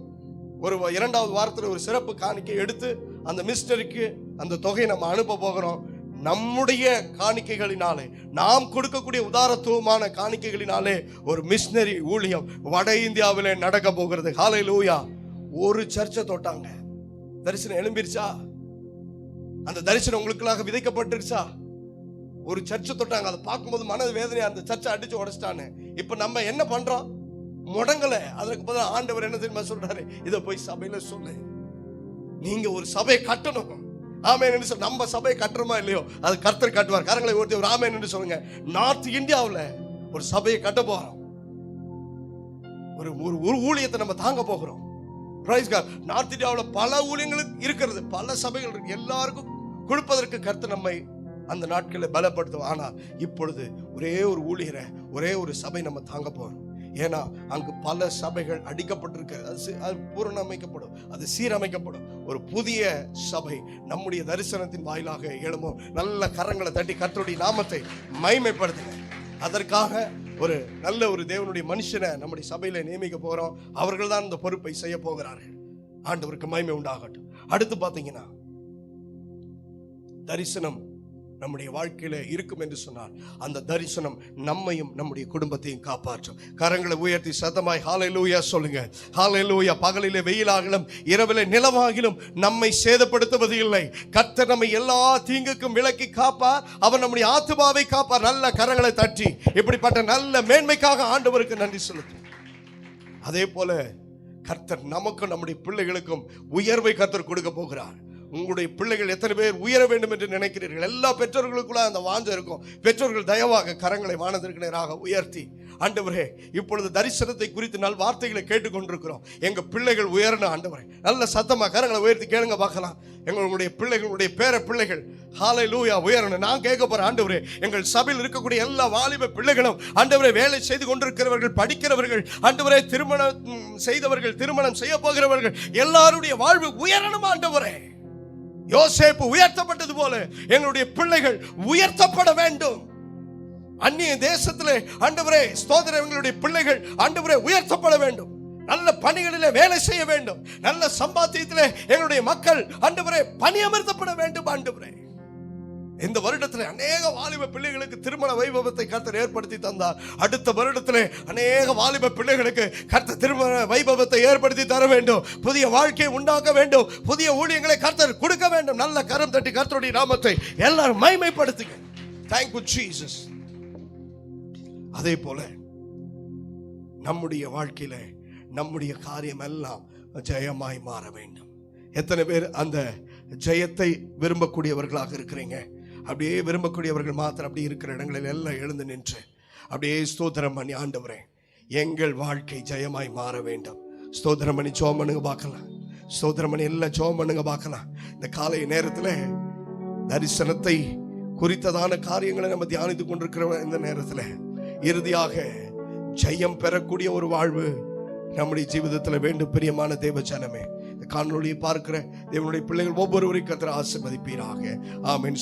ஒரு 2வது வாரத்தில் ஒரு சிறப்பு காணிக்கை எடுத்து அந்த மிஸ்டருக்கு அந்த தொகையை நம்ம அனுப்ப போகிறோம். நம்முடைய காணிக்கைகளினாலே, நாம் கொடுக்கக்கூடிய உதாரத்துவமான காணிக்கைகளினாலே ஒரு மிஷனரி ஊழியம் வட இந்தியாவிலே நடக்க போகிறது. ஹல்லேலூயா. ஒரு சர்ச்சை தொட்டாங்க, தரிசனம் எழும்பிருச்சா? அந்த தரிசனம் உங்களுக்குள்ளாக விதைக்கப்பட்டிருச்சா? ஒரு சர்ச்சை தொட்டாங்க, அதை பார்க்கும்போது மனது வேதனையா, அந்த சர்ச்சை அடிச்சு உடைச்சிட்டான்னு. இப்ப நம்ம என்ன பண்றோம்? முடங்கல. அதற்கு பதிலா ஆண்டவர் என்ன தெரியுமா சொல்றாரு? இதை போய் சபையில சொல்லு. நீங்க ஒரு சபையை கட்டணும். ஆமென் என்று சொல்ல, நம்ம சபையை கட்டுறோமா இல்லையோ அது கர்த்தர் கட்டுவார். கரங்களை ஒருத்தி ஒரு ஆமென் என்று சொல்லுங்க. நார்த் இந்தியாவில் ஒரு சபையை கட்ட போறோம். ஒரு ஊழியத்தை நம்ம தாங்க போகிறோம். Price God. நார்த் இந்தியாவில் பல ஊழியங்கள் இருக்கிறது, பல சபைகள் இருக்கு. எல்லாருக்கும் கொடுப்பதற்கு கர்த்தர் நம்மை அந்த நாட்களில் பலப்படுத்தும். ஆனால் இப்பொழுது ஒரே ஒரு ஊழியரை, ஒரே ஒரு சபை நம்ம தாங்க போறோம். ஏன்னா அங்கு பல சபைகள் அடிக்கப்பட்டிருக்கிறது. அது பூரணமைக்கப்படும், அது சீரமைக்கப்படும். ஒரு புதிய சபை நம்முடைய தரிசனத்தின் வாயிலாக எழும்பும். நல்ல கரங்களை தட்டி கர்த்தருடைய நாமத்தை மகிமைப்படுத்துங்க. அதற்காக ஒரு நல்ல ஒரு தேவனுடைய மனுஷனை நம்முடைய சபையில நியமிக்க போறோம். அவர்கள் தான் இந்த பொறுப்பை செய்ய போகிறார்கள். ஆண்டவருக்கு மகிமை உண்டாகட்டும். அடுத்து பாத்தீங்கன்னா, தரிசனம் நம்முடைய வாழ்க்கையில இருக்கும் என்று சொன்னால் அந்த தரிசனம் நம்மையும் நம்முடைய குடும்பத்தையும் காப்பாற்றும். கரங்களை உயர்த்தி சத்தமாய் ஹல்லேலூயா சொல்லுங்க. ஹல்லேலூயா. பகலிலே வெயிலாகிலும் இரவிலே நிலவாகிலும் நம்மை சேதப்படுத்துவது இல்லை. கர்த்தர் நம்மை எல்லா தீங்குக்கும் விலக்கி காப்பார். அவர் நம்முடைய ஆத்துமாவை காப்பார். நல்ல கரங்களை தட்டி இப்படிப்பட்ட நல்ல மேன்மைக்காக ஆண்டவருக்கு நன்றி செலுத்தும். அதே போல கர்த்தர் நமக்கும் நம்முடைய பிள்ளைகளுக்கும் உயர்வை கர்த்தர் கொடுக்க போகிறார். உங்களுடைய பிள்ளைகள் எத்தனை பேர் உயர வேண்டும் என்று நினைக்கிறீர்கள்? எல்லா பெற்றோர்களுக்குள்ள அந்த வாஞ்சை இருக்கும். பெற்றோர்கள் தயவாக கரங்களை வானத்திற்கு நேராக உயர்த்தி, ஆண்டவரே இப்பொழுது தரிசனத்தை குறித்து நல் வார்த்தைகளை கேட்டுக்கொண்டிருக்கிறோம். எங்க பிள்ளைகள் உயரணும் ஆண்டவரே. நல்ல சத்தமா கரங்களை உயர்த்தி கேளுங்க பார்க்கலாம். எங்களுடைய பிள்ளைகளுடைய பேர பிள்ளைகள் ஹல்லேலூயா உயரணும். நான் கேட்க போறேன், ஆண்டவரே எங்கள் சபையில் இருக்கக்கூடிய எல்லா வாலிப பிள்ளைகளும், ஆண்டவரே வேலை செய்து கொண்டிருக்கிறவர்கள், படிக்கிறவர்கள், ஆண்டவரே திருமணம் செய்தவர்கள், திருமணம் செய்ய போகிறவர்கள், எல்லாருடைய வாழ்வு உயரணும் ஆண்டவரே. யோசேப்பு உயர்த்தப்பட்டது போல எங்களுடைய பிள்ளைகள் உயர்த்தப்பட வேண்டும். அந்நிய தேசத்திலே ஆண்டவரே ஸ்தோத்திரம், எங்களுடைய பிள்ளைகள் ஆண்டவரே உயர்த்தப்பட வேண்டும். நல்ல பணிகளிலே வேலை செய்ய வேண்டும். நல்ல சம்பாத்தியத்திலே எங்களுடைய மக்கள் ஆண்டவரே பணியமர்த்தப்பட வேண்டும். ஆண்டவரே இந்த வருடத்திலே அநேக வாலிப பிள்ளைகளுக்கு திருமண வைபவத்தை கர்த்தர் ஏற்படுத்தி தந்தார். அடுத்த வருடத்திலே அநேக வாலிப பிள்ளைகளுக்கு கர்த்தர் திருமண வைபவத்தை ஏற்படுத்தி தர வேண்டும். புதிய வாழ்க்கையை உண்டாக்க வேண்டும். புதிய ஊழியங்களை கர்த்தர் கொடுக்க வேண்டும். நல்ல கரம் தட்டி கர்த்தருடைய நாமத்தை எல்லாரும் மகிமைப்படுத்துங்க. Thank you Jesus. அதே போல நம்முடைய வாழ்க்கையில நம்முடைய காரியம் எல்லாம் ஜெயமாய் மாற வேண்டும். எத்தனை பேர் அந்த ஜெயத்தை விரும்பக்கூடியவர்களாக இருக்கிறீங்க? அப்படியே விரும்பக்கூடியவர்கள் மாத்திரம் அப்படி இருக்கிற இடங்களில் எல்லாம் எழுந்து நின்று அப்படியே ஸ்தோத்திரம் பண்ணி, ஆண்டவரே எங்கள் வாழ்க்கை ஜெயமாய் மாற வேண்டும். ஸ்தோத்திரம் பண்ணி ஜெபம் பண்ணுங்க பார்க்கலாம். ஸ்தோத்திரம் பண்ணி எல்லாம் ஜெபம் பண்ணுங்க பார்க்கலாம். இந்த காலை நேரத்தில் தரிசனத்தை குறித்ததான காரியங்களை நம்ம தியானித்துக் கொண்டிருக்கிற இந்த நேரத்தில் இறுதியாக ஜெயம் பெறக்கூடிய ஒரு வாழ்வு நம்முடைய ஜீவிதத்தில் வேண்டும். பிரியமான தேவ ஜனமே, இந்த காணொளியை பார்க்கிற தேவனுடைய பிள்ளைகள் ஒவ்வொருவரையும் கர்த்தர் ஆசீர்வதிப்பீராக. ஆமென்.